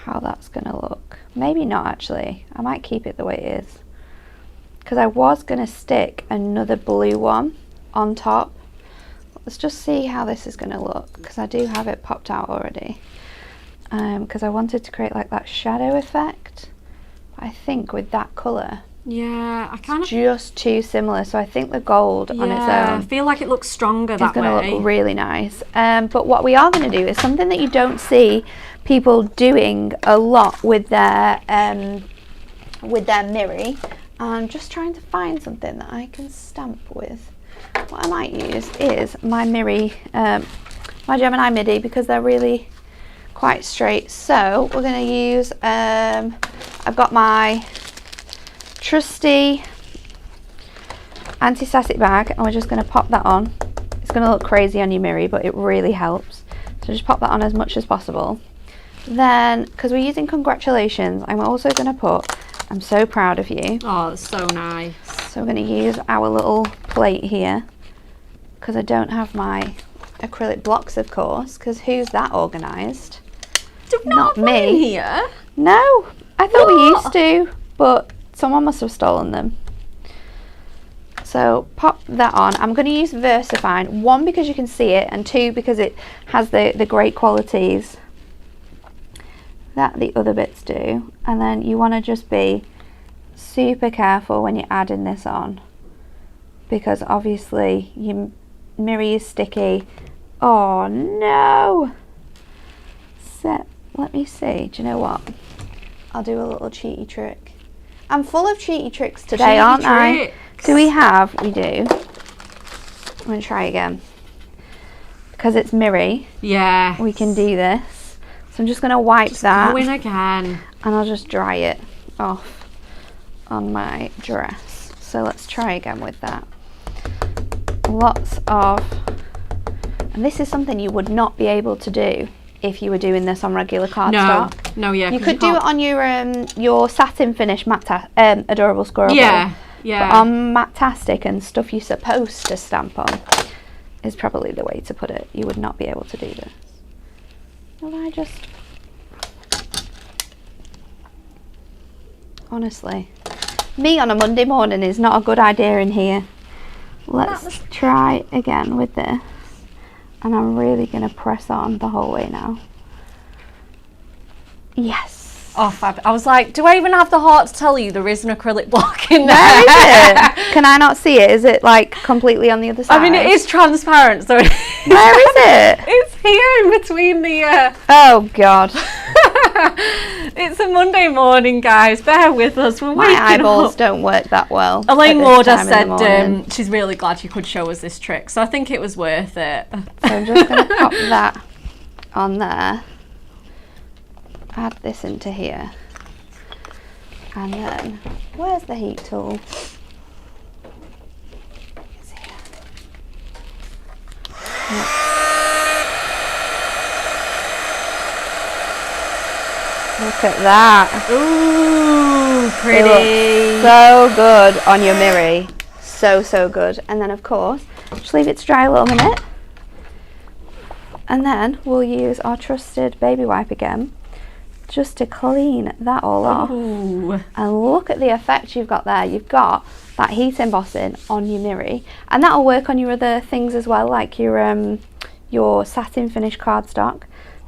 how that's going to look. Maybe not actually. I might keep it the way it is, because I was going to stick another blue one on top. Let's just see how this is going to look, because I do have it popped out already, because I wanted to create like that shadow effect. I think with that colour, yeah, I kind of just too similar, so I think the gold on its own, I feel like it looks stronger that way. It's going to look really nice. But what we are going to do is something that you don't see people doing a lot with their mirror. I'm just trying to find something that I can stamp with. What I might use is my mirror, my Gemini MIDI, because they're really quite straight. So we're going to use, I've got my trusty anti-static bag, and we're just going to pop that on. It's going to look crazy on your mirror, but it really helps. So just pop that on as much as possible. Then, because we're using congratulations, I'm also going to put I'm so proud of you. Oh, that's so nice. So we're going to use our little plate here, because I don't have my acrylic blocks, of course, because who's that organised? Not me here. No, I thought we used to, but someone must have stolen them. So pop that on. I'm going to use VersaFine, 1 because you can see it, and 2 because it has the great qualities that the other bits do. And then you want to just be super careful when you're adding this on, because obviously your mirror is sticky. Oh no! So let me see, do you know what? I'll do a little cheaty trick. I'm full of cheaty tricks today, aren't I? Do we have? We do. I'm going to try again. Because it's mirror. Yeah. We can do this. So I'm just going to wipe that. Go in again. And I'll just dry it off on my dress. So let's try again with that. Lots of... And this is something you would not be able to do if you were doing this on regular cardstock. No, yeah. You could do it on your satin finish matte adorable squirrel. Yeah, yeah. But on Matte-tastic and stuff you're supposed to stamp on is probably the way to put it. You would not be able to do this. Well, I just... Honestly, me on a Monday morning is not a good idea in here. Let's try again with this. And I'm really going to press on the whole way now. Yes. Oh, fab. I was like, do I even have the heart to tell you there is an acrylic block in there? Where is it? Can I not see it? Is it like completely on the other side? I mean, it is transparent, so... Where is it? It's here in between the... Oh, God. It's a Monday morning, guys. Bear with us. We're waking up. My eyeballs don't work that well. Elaine Lauder said she's really glad you could show us this trick, so I think it was worth it. So I'm just going to pop that on there. add this into here. And then, where's the heat tool? It's here. Look at that. Ooh, pretty. It looks so good on your mirror. So good. And then of course, just leave it to dry a little minute. And then we'll use our trusted baby wipe again, just to clean that all off. Ooh. And look at the effect you've got there. You've got that heat embossing on your mirror, and that'll work on your other things as well, like your satin finish cardstock.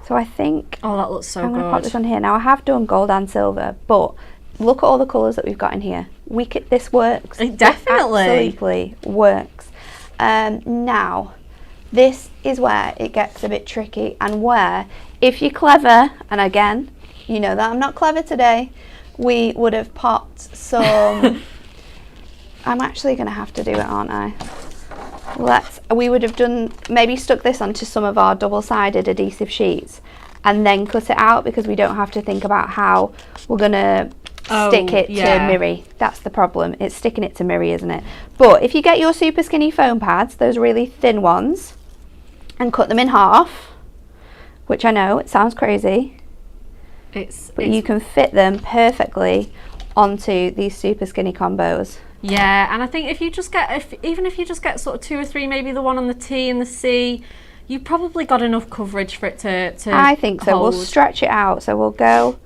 So I think that looks so I'm good. going to pop this on here. Now I have done gold and silver, but look at all the colours that we've got in here. This works. It definitely. It absolutely works. Now, this is where it gets a bit tricky, and where, if you're clever, and again, you know that I'm not clever today, we would have popped some... I'm actually going to have to do it, aren't I? We would have done, maybe stuck this onto some of our double-sided adhesive sheets and then cut it out, because we don't have to think about how we're going to stick it to mirror. That's the problem. It's sticking it to mirror, isn't it? But if you get your super skinny foam pads, those really thin ones, and cut them in half, which I know, it sounds crazy, but you can fit them perfectly onto these super skinny combos. Yeah, and I think if you just get, even if you just get sort of 2 or 3, maybe the one on the T and the C, you've probably got enough coverage for it to I think so. hold. We'll stretch it out. So we'll go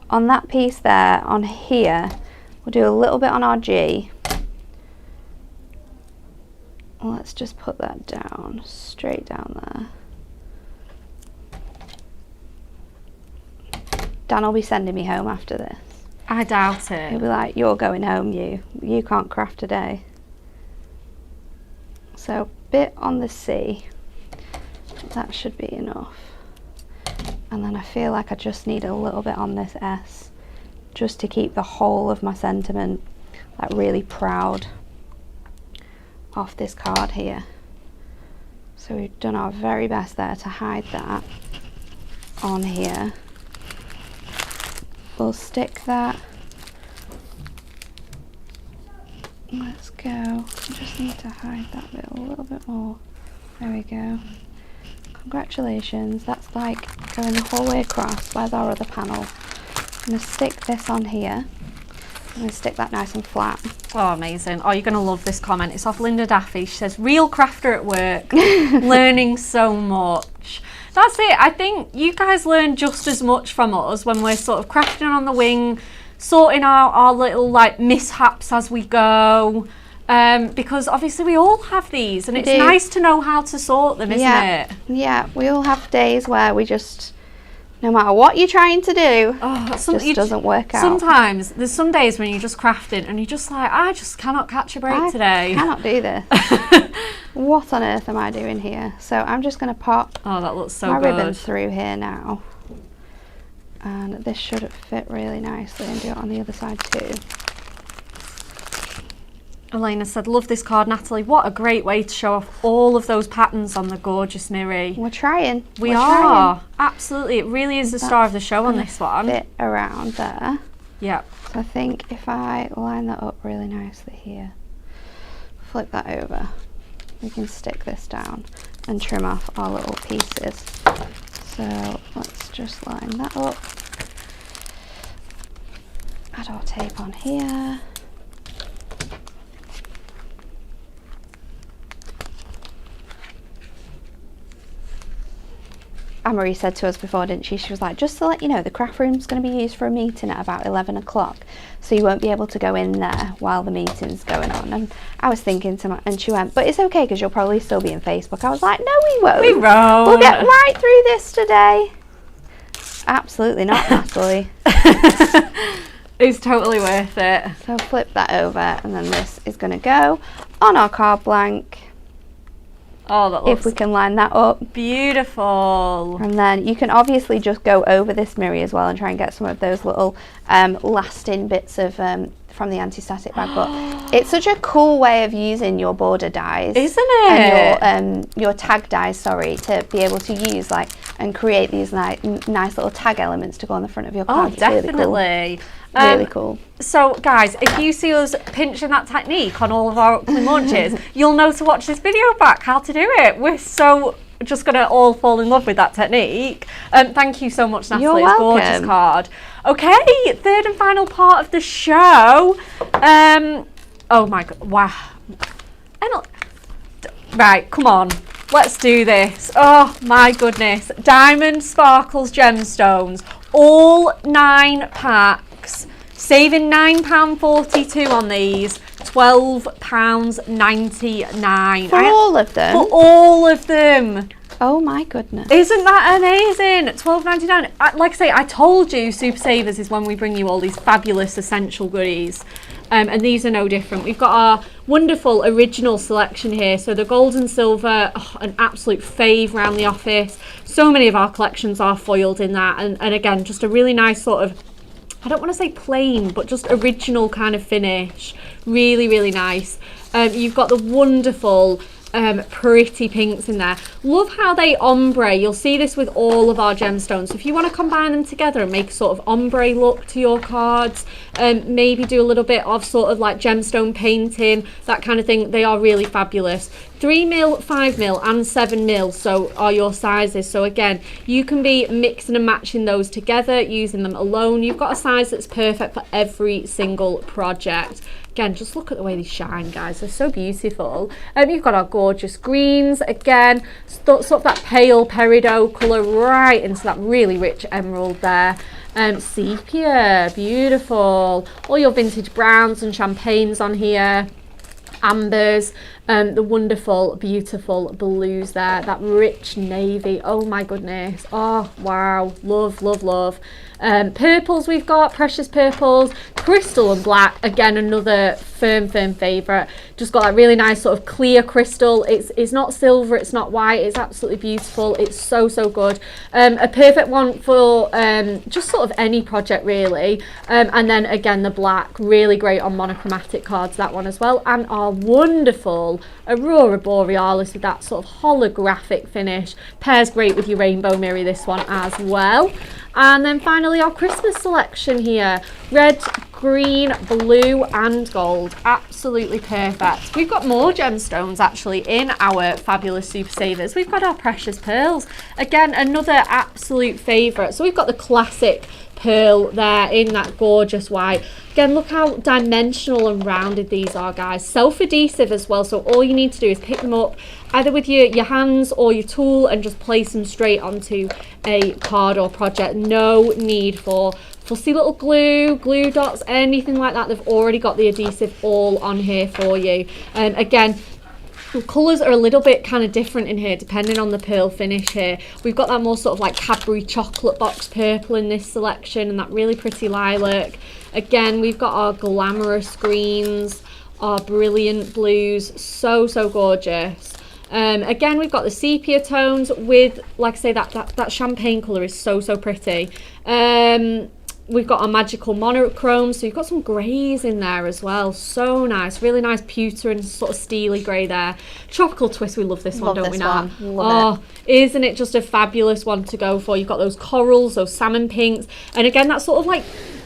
on that piece there, on here. We'll do a little bit on our G. Let's just put that down, straight down there. Dan will be sending me home after this. I doubt it. He'll be like, you're going home, you can't craft today. So bit on the C, that should be enough. And then I feel like I just need a little bit on this S, just to keep the whole of my sentiment like really proud off this card here. So we've done our very best there to hide that on here. We'll stick that. Let's go. I just need to hide that bit a little bit more. There we go. Congratulations. That's like going the whole way across. Where's our other panel? I'm going to stick this on here. I'm going to stick that nice and flat. Oh, amazing. Oh, you're going to love this comment. It's off Linda Daffy. She says, real crafter at work, learning so much. That's it. I think you guys learn just as much from us when we're sort of crafting on the wing, sorting out our little like mishaps as we go. Because obviously we all have these, and it's nice to know how to sort them, isn't it? Yeah, we all have days where we just, no matter what you're trying to do, it just doesn't work out. Sometimes there's some days when you're just crafting and you're just like, I just cannot catch a break today. I cannot do this. What on earth am I doing here? So I'm just going to pop that looks so my good. ribbon through here now. And this should fit really nicely, and do it on the other side too. Elena said, love this card, Natalie. What a great way to show off all of those patterns on the gorgeous mirror. We're trying. We are. Absolutely. It really is the star of the show on this one. Fit around there. Yeah. So I think if I line that up really nicely here, flip that over, we can stick this down and trim off our little pieces. So let's just line that up. Add our tape on here. Anne-Marie said to us before, didn't she? She was like, just to let you know, the craft room's going to be used for a meeting at about 11 o'clock. So you won't be able to go in there while the meeting's going on. And I was thinking to my, and she went, but it's okay because you'll probably still be in Facebook. I was like, no, we won't. We won't. We'll get right through this today. Absolutely not, Natalie. It's totally worth it. So flip that over, and then this is going to go on our card blank. Oh, that looks if we can line that up. Beautiful. And then you can obviously just go over this mirror as well and try and get some of those little lasting bits of from the anti-static bag. But it's such a cool way of using your border dies, isn't it? And your tag dies, sorry, to be able to use like and create these nice little tag elements to go on the front of your card. Oh, definitely. Really cool. So guys, if you see us pinching that technique on all of our upcoming launches, you'll know to watch this video back, how to do it. We're so just gonna all fall in love with that technique. Thank you so much, Natalie. You're It's welcome. gorgeous card. Okay, third and final part of the show. Oh my god, wow. Right, come on. Let's do this. Oh my goodness. Diamond Sparkles Gemstones. All 9 packs. Saving £9.42 on these. £12.99. For all of them? For all of them. Oh my goodness. Isn't that amazing? £12.99. Like I say, I told you Super Savers is when we bring you all these fabulous essential goodies. And these are no different. We've got our wonderful original selection here. So the gold and silver, an absolute fave around the office. So many of our collections are foiled in that. And again, just a really nice sort of, I don't want to say plain, but just original kind of finish. Really, really nice. You've got the wonderful pretty pinks in there. Love how they ombre. You'll see this with all of our gemstones. So if you want to combine them together and make a sort of ombre look to your cards, maybe do a little bit of sort of like gemstone painting, that kind of thing, they are really fabulous. 3mm, 5mm and 7mm so are your sizes. So again, you can be mixing and matching those together, using them alone. You've got a size that's perfect for every single project. Again, just look at the way they shine, guys. They're so beautiful. You've got our gorgeous greens. Again, sort of that pale peridot colour right into that really rich emerald there. Sepia, beautiful. All your vintage browns and champagnes on here. Ambers, the wonderful, beautiful blues there. That rich navy. Oh my goodness. Oh, wow. Love, love, love. Purples we've got, precious purples, crystal and black. Again, another firm favourite. Just got that really nice sort of clear crystal. It's not silver, it's not white. It's absolutely beautiful. It's so good. A perfect one for just sort of any project really. And then again, the black, really great on monochromatic cards, that one as well. And our wonderful Aurora Borealis with that sort of holographic finish. Pairs great with your rainbow mirror, this one as well. And then finally our Christmas selection here. Red, green, blue and gold. Absolutely perfect. We've got more gemstones actually in our fabulous Super Savers. We've got our precious pearls. Again, another absolute favourite. So we've got the classic pearl there in that gorgeous white. Again, look how dimensional and rounded these are, guys. Self-adhesive as well, so all you need to do is pick them up either with your hands or your tool and just place them straight onto a card or project. No need for fussy little glue dots, anything like that. They've already got the adhesive all on here for you. Again, the colours are a little bit kind of different in here depending on the pearl finish here. We've got that more sort of like Cadbury chocolate box purple in this selection and that really pretty lilac. Again, we've got our glamorous greens, our brilliant blues, so gorgeous. Again, we've got the sepia tones with, like I say, that champagne colour is so pretty. We've got our magical monochrome, so you've got some greys in there as well. So nice, really nice pewter and sort of steely grey there. Tropical twist, we love this one, don't we now? Love it. Isn't it just a fabulous one to go for? You've got those corals, those salmon pinks, and again, that sort of like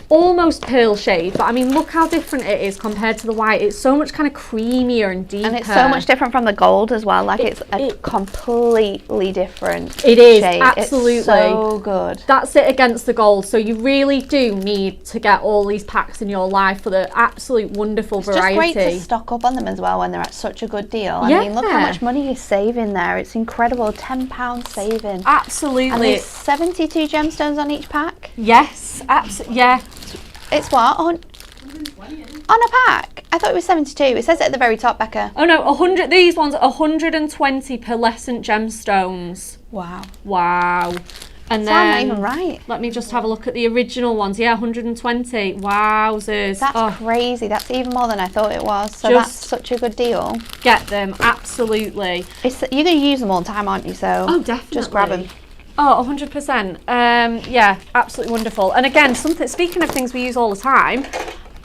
almost pearl shade, but I mean, look how different it is compared to the white. It's so much kind of creamier and deeper. And it's so much different from the gold as well. Like it's a completely different It is, shade. absolutely. It's so good. That's it against the gold. So you really do need to get all these packs in your life for the absolute wonderful variety. It's just great to stock up on them as well when they're at such a good deal. I mean, look how much money you're saving there. It's incredible, £10 saving. Absolutely. And there's 72 gemstones on each pack. Yes, absolutely. Yeah. It's what? On a pack? I thought it was 72. It says it at the very top, Becca. Oh no, 100. These ones are 120 pearlescent gemstones. Wow. Wow. And That's then not even right. Let me just have a look at the original ones. Yeah, 120. Wowzers. That's crazy. That's even more than I thought it was. So Just that's such a good deal. Get them, absolutely. You're going to use them all the time, aren't you? So definitely. just grab them. Oh, 100%. Yeah, absolutely wonderful. And again, speaking of things we use all the time,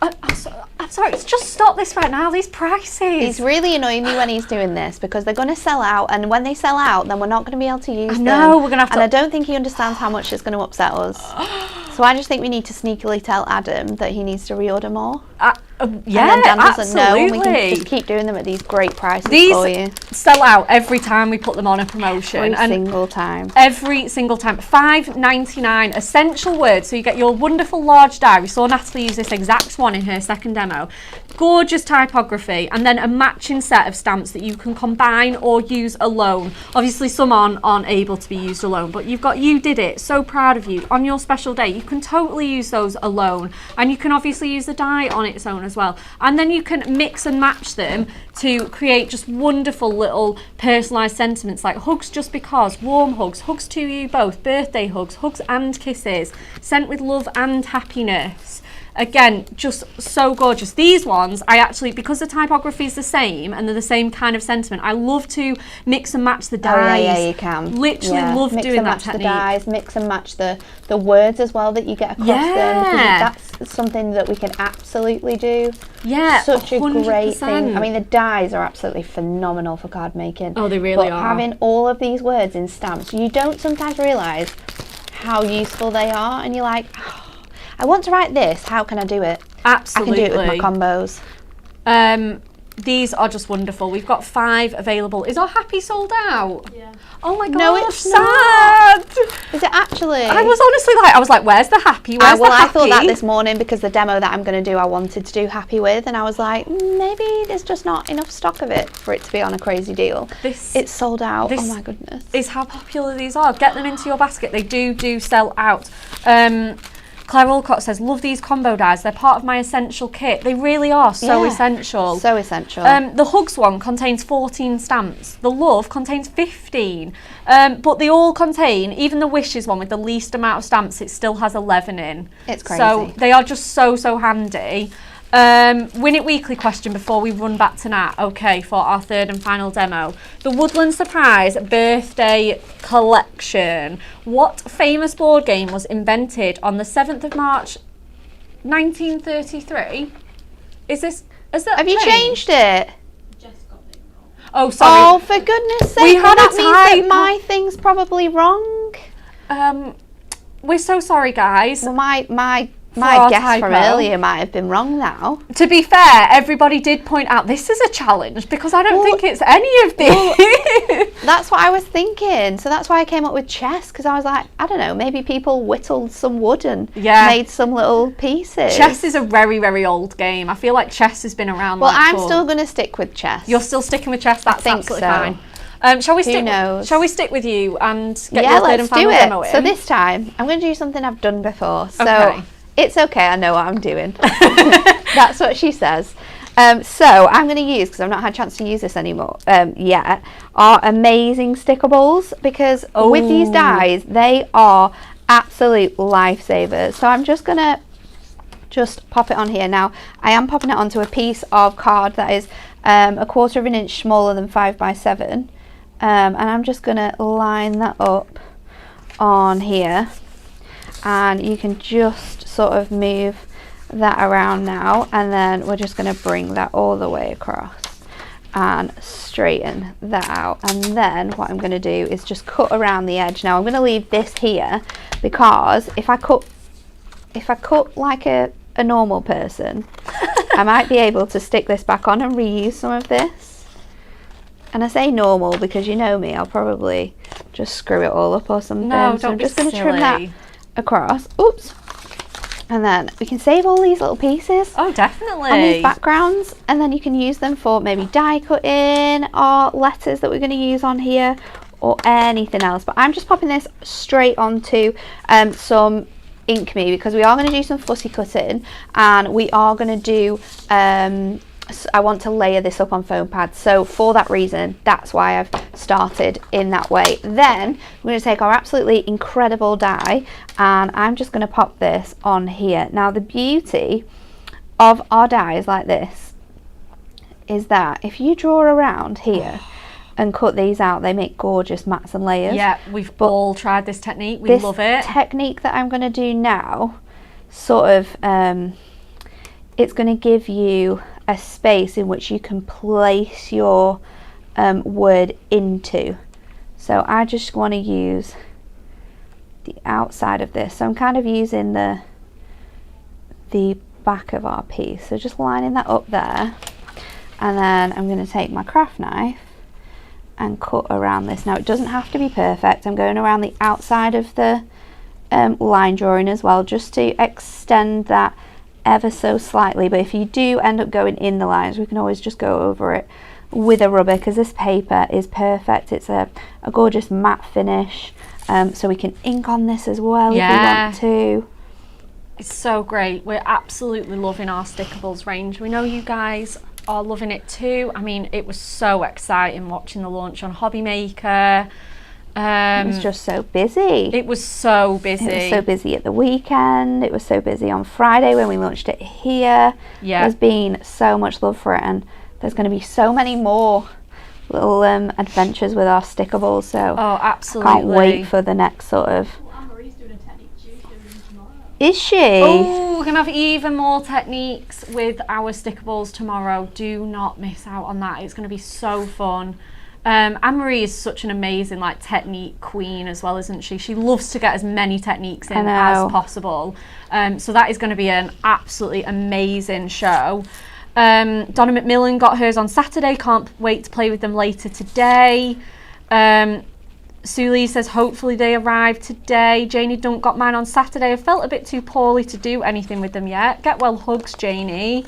I I'm sorry, just stop this right now, these prices. It's really annoying me when he's doing this because they're going to sell out, and when they sell out, then we're not going to be able to use them. No, we're going to have to... And I don't think he understands how much it's going to upset us. So I just think we need to sneakily tell Adam that he needs to reorder more. Yeah, and then Dan doesn't know, and we absolutely. can just keep doing them at these great prices These for you. sell out every time we put them on a promotion. Every single time. Every single time. $5.99 essential words. So you get your wonderful large die. We saw Natalie use this exact one in her second demo. Gorgeous typography, and then a matching set of stamps that you can combine or use alone. Obviously some aren't able to be used alone, but you did it. So proud of you. On your special day, you can totally use those alone, and you can obviously use the die on its own as well. And then you can mix and match them to create just wonderful little personalised sentiments like hugs just because, warm hugs, hugs to you both, birthday hugs, hugs and kisses, sent with love and happiness. Again, just so gorgeous. These ones, I actually, because the typography is the same and they're the same kind of sentiment, I love to mix and match the dies. Yeah, you can. Literally love doing that technique. Mix and match the dies, mix and match the words as well that you get across them. That's something that we can absolutely do. Yeah, such 100%. A great thing. I mean, the dies are absolutely phenomenal for card making. Oh, they really are. But having all of these words in stamps, you don't sometimes realise how useful they are, and you're like, oh, I want to write this, how can I do it? Absolutely. I can do it with my combos. These are just wonderful. We've got 5 available. Is our happy sold out? Yeah. Oh my gosh, no, it's sad. Not. Is it actually? I was honestly like, where's the happy? Where's the happy? I thought that this morning because the demo that I'm going to do, I wanted to do happy with, and I was like, maybe there's just not enough stock of it for it to be on a crazy deal. It's sold out. Oh my goodness. Is how popular these are. Get them into your basket. They do sell out. Claire Olcott says, love these combo dies. They're part of my essential kit. They really are so essential. So essential. The Hugs one contains 14 stamps. The Love contains 15. But they all contain, even the Wishes one with the least amount of stamps, it still has 11 in. It's crazy. So they are just so handy. Win It Weekly question before we run back to Nat. Okay, for our third and final demo. The Woodland Surprise Birthday Collection. What famous board game was invented on the 7th of March 1933? Have you changed it? Just got it wrong. Oh, sorry. Oh, for goodness sake. We had that a means that my thing's probably wrong. We're so sorry, guys. Well, my guess from earlier might have been wrong now. To be fair, everybody did point out this is a challenge because I don't think it's any of these. That's what I was thinking. So that's why I came up with chess, because I was like, I don't know, maybe people whittled some wood and made some little pieces. Chess is a very old game. I feel like chess has been around. Well, I'm still going to stick with chess. You're still sticking with chess? That's absolutely fine. Shall we stick with you and get your third and final demo in? So this time, I'm going to do something I've done before. So it's okay, I know what I'm doing. That's what she says. So I'm going to use, because I've not had a chance to use this anymore yet, are amazing stickables, because with these dies, they are absolute lifesavers. So I'm just going to pop it on here. Now, I am popping it onto a piece of card that is 1/4 of an inch smaller than 5 by 7. And I'm just going to line that up on here. And you can just sort of move that around now, and then we're just going to bring that all the way across and straighten that out. And then what I'm going to do is just cut around the edge. Now I'm going to leave this here, because if I cut like a normal person, I might be able to stick this back on and reuse some of this. And I say normal because you know me, I'll probably just screw it all up or something. No, so I'm don't just be going to trim that silly. Across. Oops. And then we can save all these little pieces. Oh, definitely. And these backgrounds, and then you can use them for maybe die cutting or letters that we're going to use on here or anything else. But I'm just popping this straight onto some ink me, because we are going to do some fussy cutting, and we are going to do I want to layer this up on foam pads. So for that reason, that's why I've started in that way. Then we're going to take our absolutely incredible die, and I'm just going to pop this on here. Now the beauty of our dies like this is that if you draw around here and cut these out, they make gorgeous mats and layers. Yeah, we've all tried this technique. We love it. This technique that I'm going to do now sort of it's going to give you a space in which you can place your word into. So I just want to use the outside of this. So I'm kind of using the back of our piece. So just lining that up there. And then I'm going to take my craft knife and cut around this. Now it doesn't have to be perfect. I'm going around the outside of the line drawing as well, just to extend that ever so slightly. But if you do end up going in the lines, we can always just go over it with a rubber, because this paper is perfect. It's a gorgeous matte finish, so we can ink on this as well if we want to. It's so great. We're absolutely loving our stickables range. We know you guys are loving it too. I mean, it was so exciting watching the launch on Hobby Maker. It was just so busy. It was so busy. It was so busy at the weekend. It was so busy on Friday when we launched it here. Yeah. There's been so much love for it, and there's going to be so many more little adventures with our stickables. So oh, absolutely. I can't wait for the next sort of. Well, Anne-Marie's doing a technique Tuesday tomorrow. Is she? Oh, we're going to have even more techniques with our stickables tomorrow. Do not miss out on that. It's going to be so fun. Anne-Marie is such an amazing technique queen as well, isn't she? She loves to get as many techniques in as possible. So that is going to be an absolutely amazing show. Donna McMillan got hers on Saturday. Can't wait to play with them later today. Sue Lee says hopefully they arrive today. Janie Dunk got mine on Saturday. I felt a bit too poorly to do anything with them yet. Get well hugs, Janie.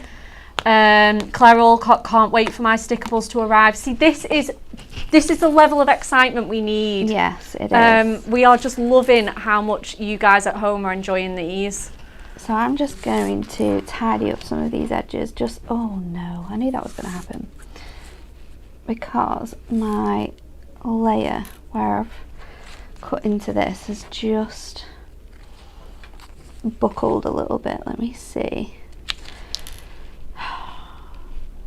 Claire Alcott, can't wait for my stickables to arrive. See, this is the level of excitement we need. Yes, it is. We are just loving how much you guys at home are enjoying these. So I'm just going to tidy up some of these edges. Oh no, I knew that was going to happen. Because my layer where I've cut into this has just buckled a little bit. Let me see.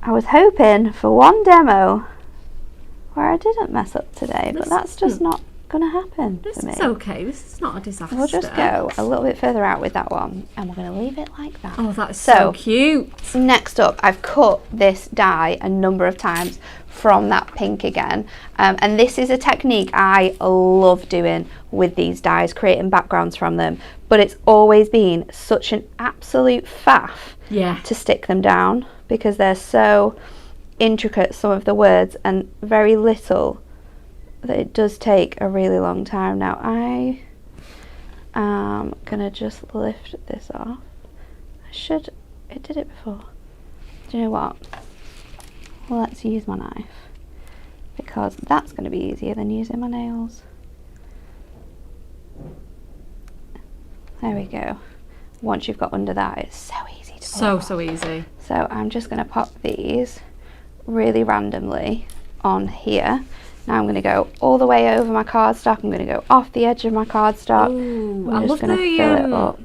I was hoping for one demo where I didn't mess up today, but that's just not going to happen for me. This is okay. This is not a disaster. We'll just go a little bit further out with that one, and we're going to leave it like that. Oh, that's so cute. Next up, I've cut this die a number of times from that pink again, and this is a technique I love doing with these dies, creating backgrounds from them, but it's always been such an absolute faff to stick them down, because they're so intricate, some of the words, and very little, that it does take a really long time. Now I am gonna just lift this off. It did it before. Do you know what? Well, let's use my knife, because that's going to be easier than using my nails. There we go. Once you've got under that, it's so easy to pull off. So easy. So I'm just going to pop these really randomly on here. Now I'm going to go all the way over my cardstock. I'm going to go off the edge of my cardstock. Ooh, I'm I just love going to fill it up.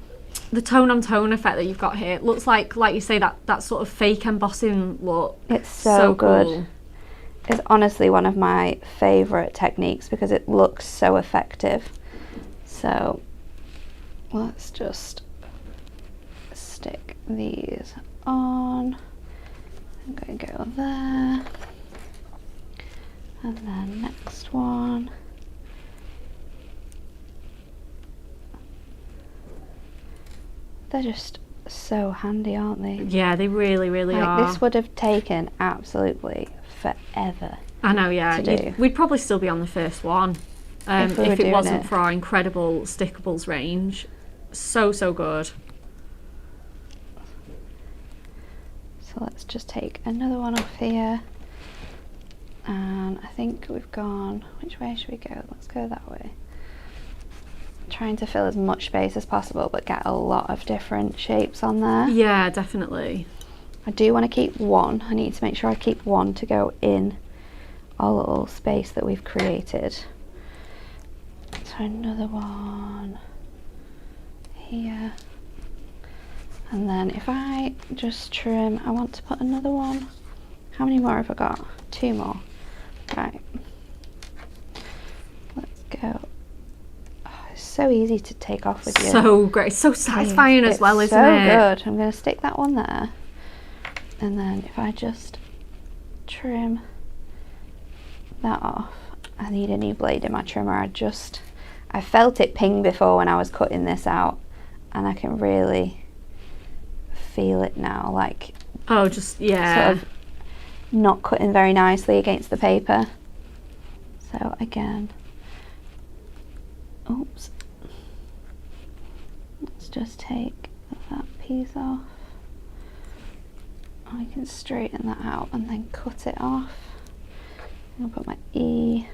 The tone on tone effect that you've got here. It looks like you say, that sort of fake embossing look. It's so good. Cool. It's honestly one of my favourite techniques because it looks so effective. So let's just stick these on. I'm going to go there. And then next one. They're just so handy, aren't they? Yeah, they really, really are. This would have taken absolutely forever. I know, yeah. To do. We'd probably still be on the first one if it wasn't for our incredible stickables range. So good. So let's just take another one off here. And I think we've gone, which way should we go? Let's go that way. Trying to fill as much space as possible, but get a lot of different shapes on there. Yeah, definitely. I do want to keep one. I need to make sure I keep one to go in our little space that we've created. So another one here. And then if I just trim, I want to put another one. How many more have I got? 2 more. Right. Let's go. So easy to take off with you. So great. So satisfying as well, isn't it? So good. I'm going to stick that one there. And then if I just trim that off, I need a new blade in my trimmer. I felt it ping before when I was cutting this out, and I can really feel it now, like sort of not cutting very nicely against the paper. So again, oops, let's just take that piece off. I can straighten that out and then cut it off. I'll put my E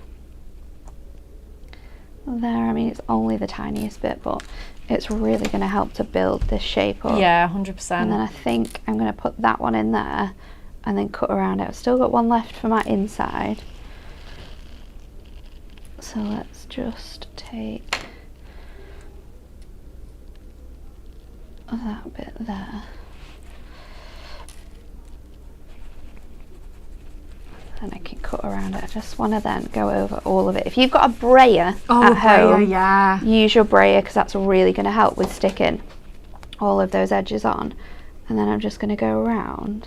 there. I mean, it's only the tiniest bit, but it's really going to help to build this shape up. Yeah, 100%. And then I think I'm going to put that one in there and then cut around it. I've still got one left for my inside. So let's just take that bit there. And I can cut around it. I just want to then go over all of it. If you've got a brayer at home, use your brayer, because that's really going to help with sticking all of those edges on. And then I'm just going to go around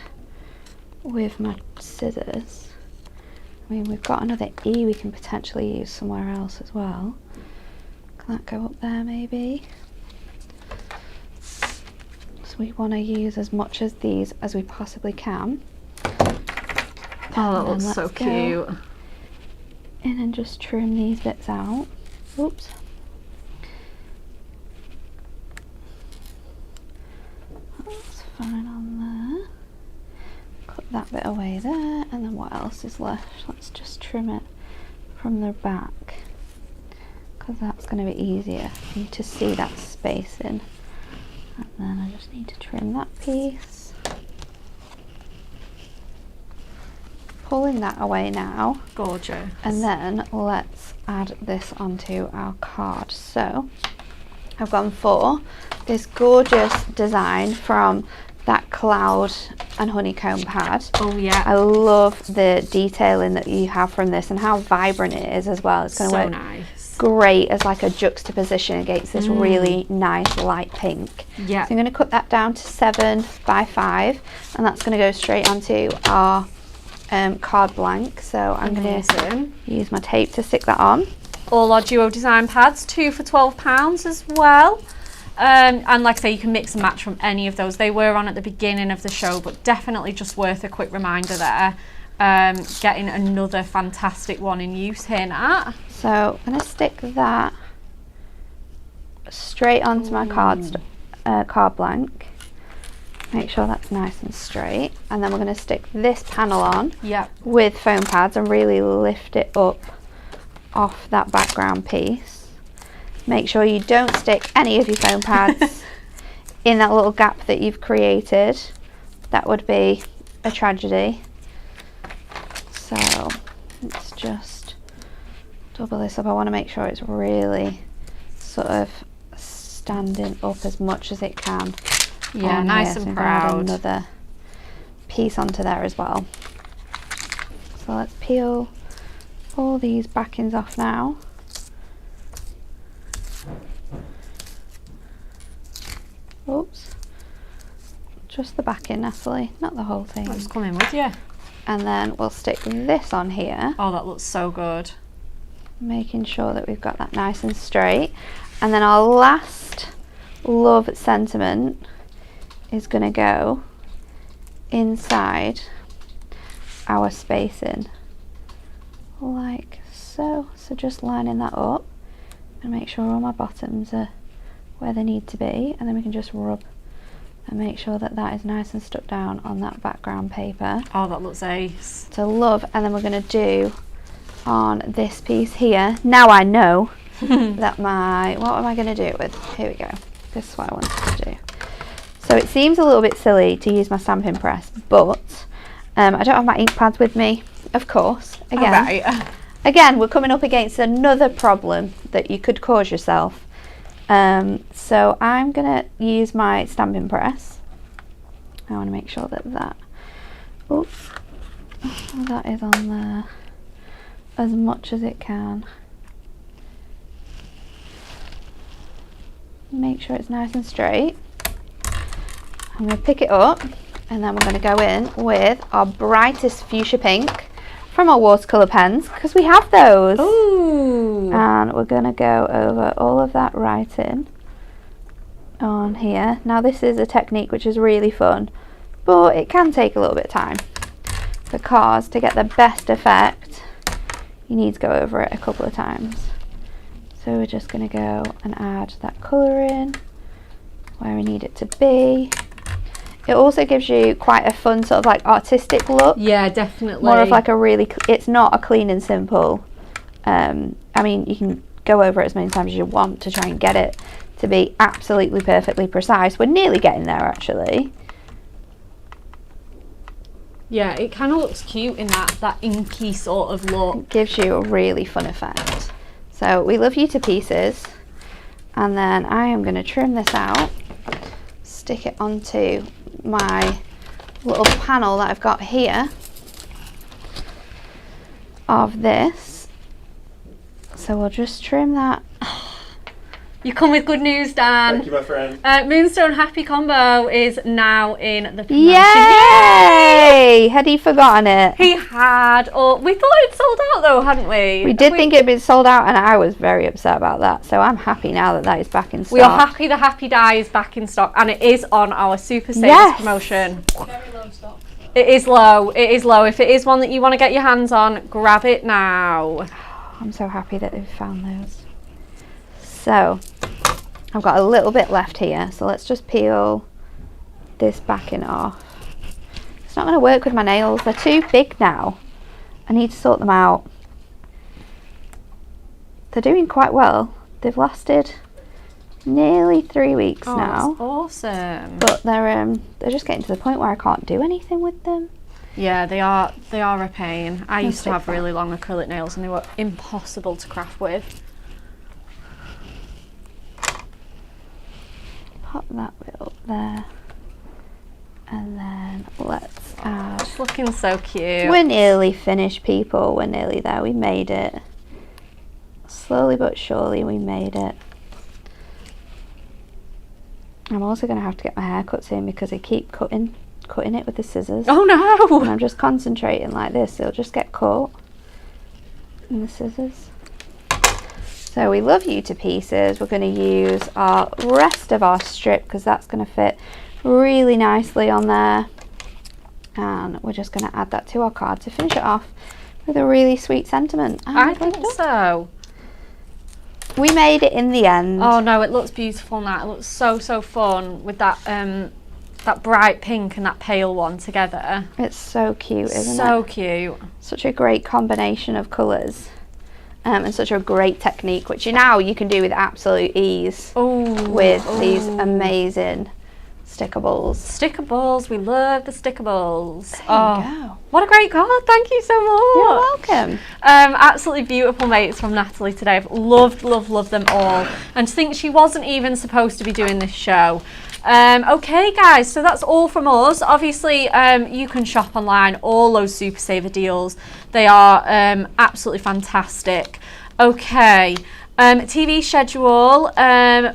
with my scissors. I mean, we've got another E we can potentially use somewhere else as well. Can that go up there maybe? So we want to use as much of these as we possibly can. Oh, that looks so cute. In and just trim these bits out. Oops. That's fine on there. Cut that bit away there, and then what else is left? Let's just trim it from the back, because that's going to be easier for you to see that spacing. And then I just need to trim that piece. Pulling that away now. Gorgeous. And then let's add this onto our card. So I've gone for this gorgeous design from that cloud and honeycomb pad. Oh yeah. I love the detailing that you have from this and how vibrant it is as well. It's going to work nice. Great as like a juxtaposition against this really nice light pink. Yeah. So I'm going to cut that down to 7 by 5, and that's going to go straight onto our card blank. So I'm going to use my tape to stick that on. All our duo design pads, 2 for £12 as well. And like I say, you can mix and match from any of those. They were on at the beginning of the show, but definitely just worth a quick reminder there. Getting another fantastic one in use here, Nat. So I'm going to stick that straight onto my card blank. Make sure that's nice and straight, and then we're going to stick this panel on with foam pads and really lift it up off that background piece. Make sure you don't stick any of your foam pads in that little gap that you've created. That would be a tragedy. So let's just double this up. I want to make sure it's really sort of standing up as much as it can. Yeah, nice and proud. Another piece onto there as well. So let's peel all these backings off now. Oops. Just the backing, Natalie, not the whole thing. I'll just come in with you. And then we'll stick this on here. Oh, that looks so good. Making sure that we've got that nice and straight. And then our last love sentiment is going to go inside our spacing like so. So just lining that up and make sure all my bottoms are where they need to be, and then we can just rub and make sure that that is nice and stuck down on that background paper. Oh, that looks ace. So love. And then we're going to do on this piece here. Now I know that what am I going to do it with? Here we go. This is what I wanted to do. So it seems a little bit silly to use my stamping press, but I don't have my ink pads with me, of course. Again, we're coming up against another problem that you could cause yourself. So I'm going to use my stamping press. I want to make sure that that is on there as much as it can. Make sure it's nice and straight. I'm going to pick it up And then we're going to go in with our brightest fuchsia pink from our watercolour pens, because we have those. Ooh. And we're going to go over all of that writing on here. Now this is a technique which is really fun, but it can take a little bit of time, because to get the best effect you need to go over it a couple of times. So we're just going to go and add that colour in where we need it to be. It also gives you quite a fun sort of like artistic look. Yeah, definitely. More of like a really, it's not a clean and simple. I mean, you can go over it as many times as you want to try and get it to be absolutely perfectly precise. We're nearly getting there actually. Yeah, it kind of looks cute in that inky sort of look. It gives you a really fun effect. So we love you to pieces. And then I am going to trim this out, stick it onto my little panel that I've got here of this. So we'll just trim that. You come with good news, Dan. Thank you, my friend. Moonstone Happy Combo is now in the promotion. Yay! Had he forgotten it? He had, or we thought it sold out though, hadn't we? We did think it'd been sold out, and I was very upset about that. So I'm happy now that that is back in stock. We are happy the Happy Die is back in stock, and it is on our Super Savers promotion. Very low stock. It is low. It is low. If it is one that you want to get your hands on, grab it now. I'm so happy that they've found those. So I've got a little bit left here, so let's just peel this backing off. It's not going to work with my nails, they're too big now. I need to sort them out. They're doing quite well. They've lasted nearly 3 weeks now. That's awesome. But they're just getting to the point where I can't do anything with them. Yeah, they are a pain. I used to stick have that. really long acrylic nails and they were impossible to craft with. Pop that bit up there. And then let's add. It's looking so cute. We're nearly finished, people. We're nearly there. We made it. Slowly but surely we made it. I'm also going to have to get my hair cut soon because I keep cutting it with the scissors. Oh no! And I'm just concentrating like this. It'll just get caught in the scissors. So we love you to pieces. We're going to use our rest of our strip because that's going to fit really nicely on there. And we're just going to add that to our card to finish it off with a really sweet sentiment. And I think so. We made it in the end. Oh no, it looks beautiful now. It looks so fun with that that bright pink and that pale one together. It's so cute, isn't it? So cute. Such a great combination of colours. And such a great technique, which you can do with absolute ease with these amazing stickables. Stickables, we love the stickables. There you go. What a great card, thank you so much. You're welcome. Absolutely beautiful mates from Natalie today. I've loved them all. And to think she wasn't even supposed to be doing this show. Okay guys, so that's all from us. Obviously you can shop online, all those Super Saver deals. They are absolutely fantastic. Okay, TV schedule.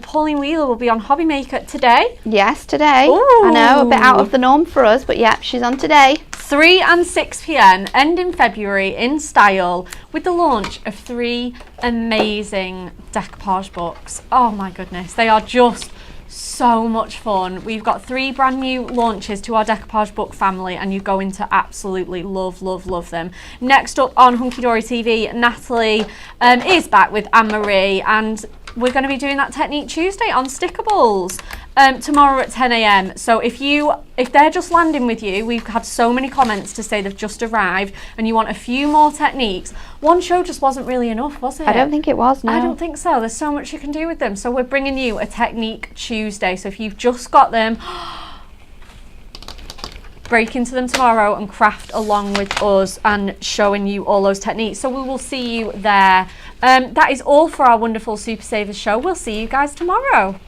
Pauline Wheeler will be on Hobby Maker today. Yes, today. Ooh. I know, a bit out of the norm for us, but yeah, she's on today. 3 and 6 p.m, end in February in style with the launch of 3 amazing decoupage books. Oh my goodness, they are just so much fun. We've got 3 brand new launches to our decoupage book family and you're going to absolutely love them. Next up on Hunky Dory TV, Natalie is back with Anne-Marie and we're going to be doing that Technique Tuesday on Stickables tomorrow at 10 a.m. So if they're just landing with you, we've had so many comments to say they've just arrived and you want a few more techniques. One show just wasn't really enough, was it? I don't think it was, no. I don't think so. There's so much you can do with them. So we're bringing you a Technique Tuesday. So if you've just got them, break into them tomorrow and craft along with us and showing you all those techniques. So we will see you there. That is all for our wonderful Super Savers show. We'll see you guys tomorrow.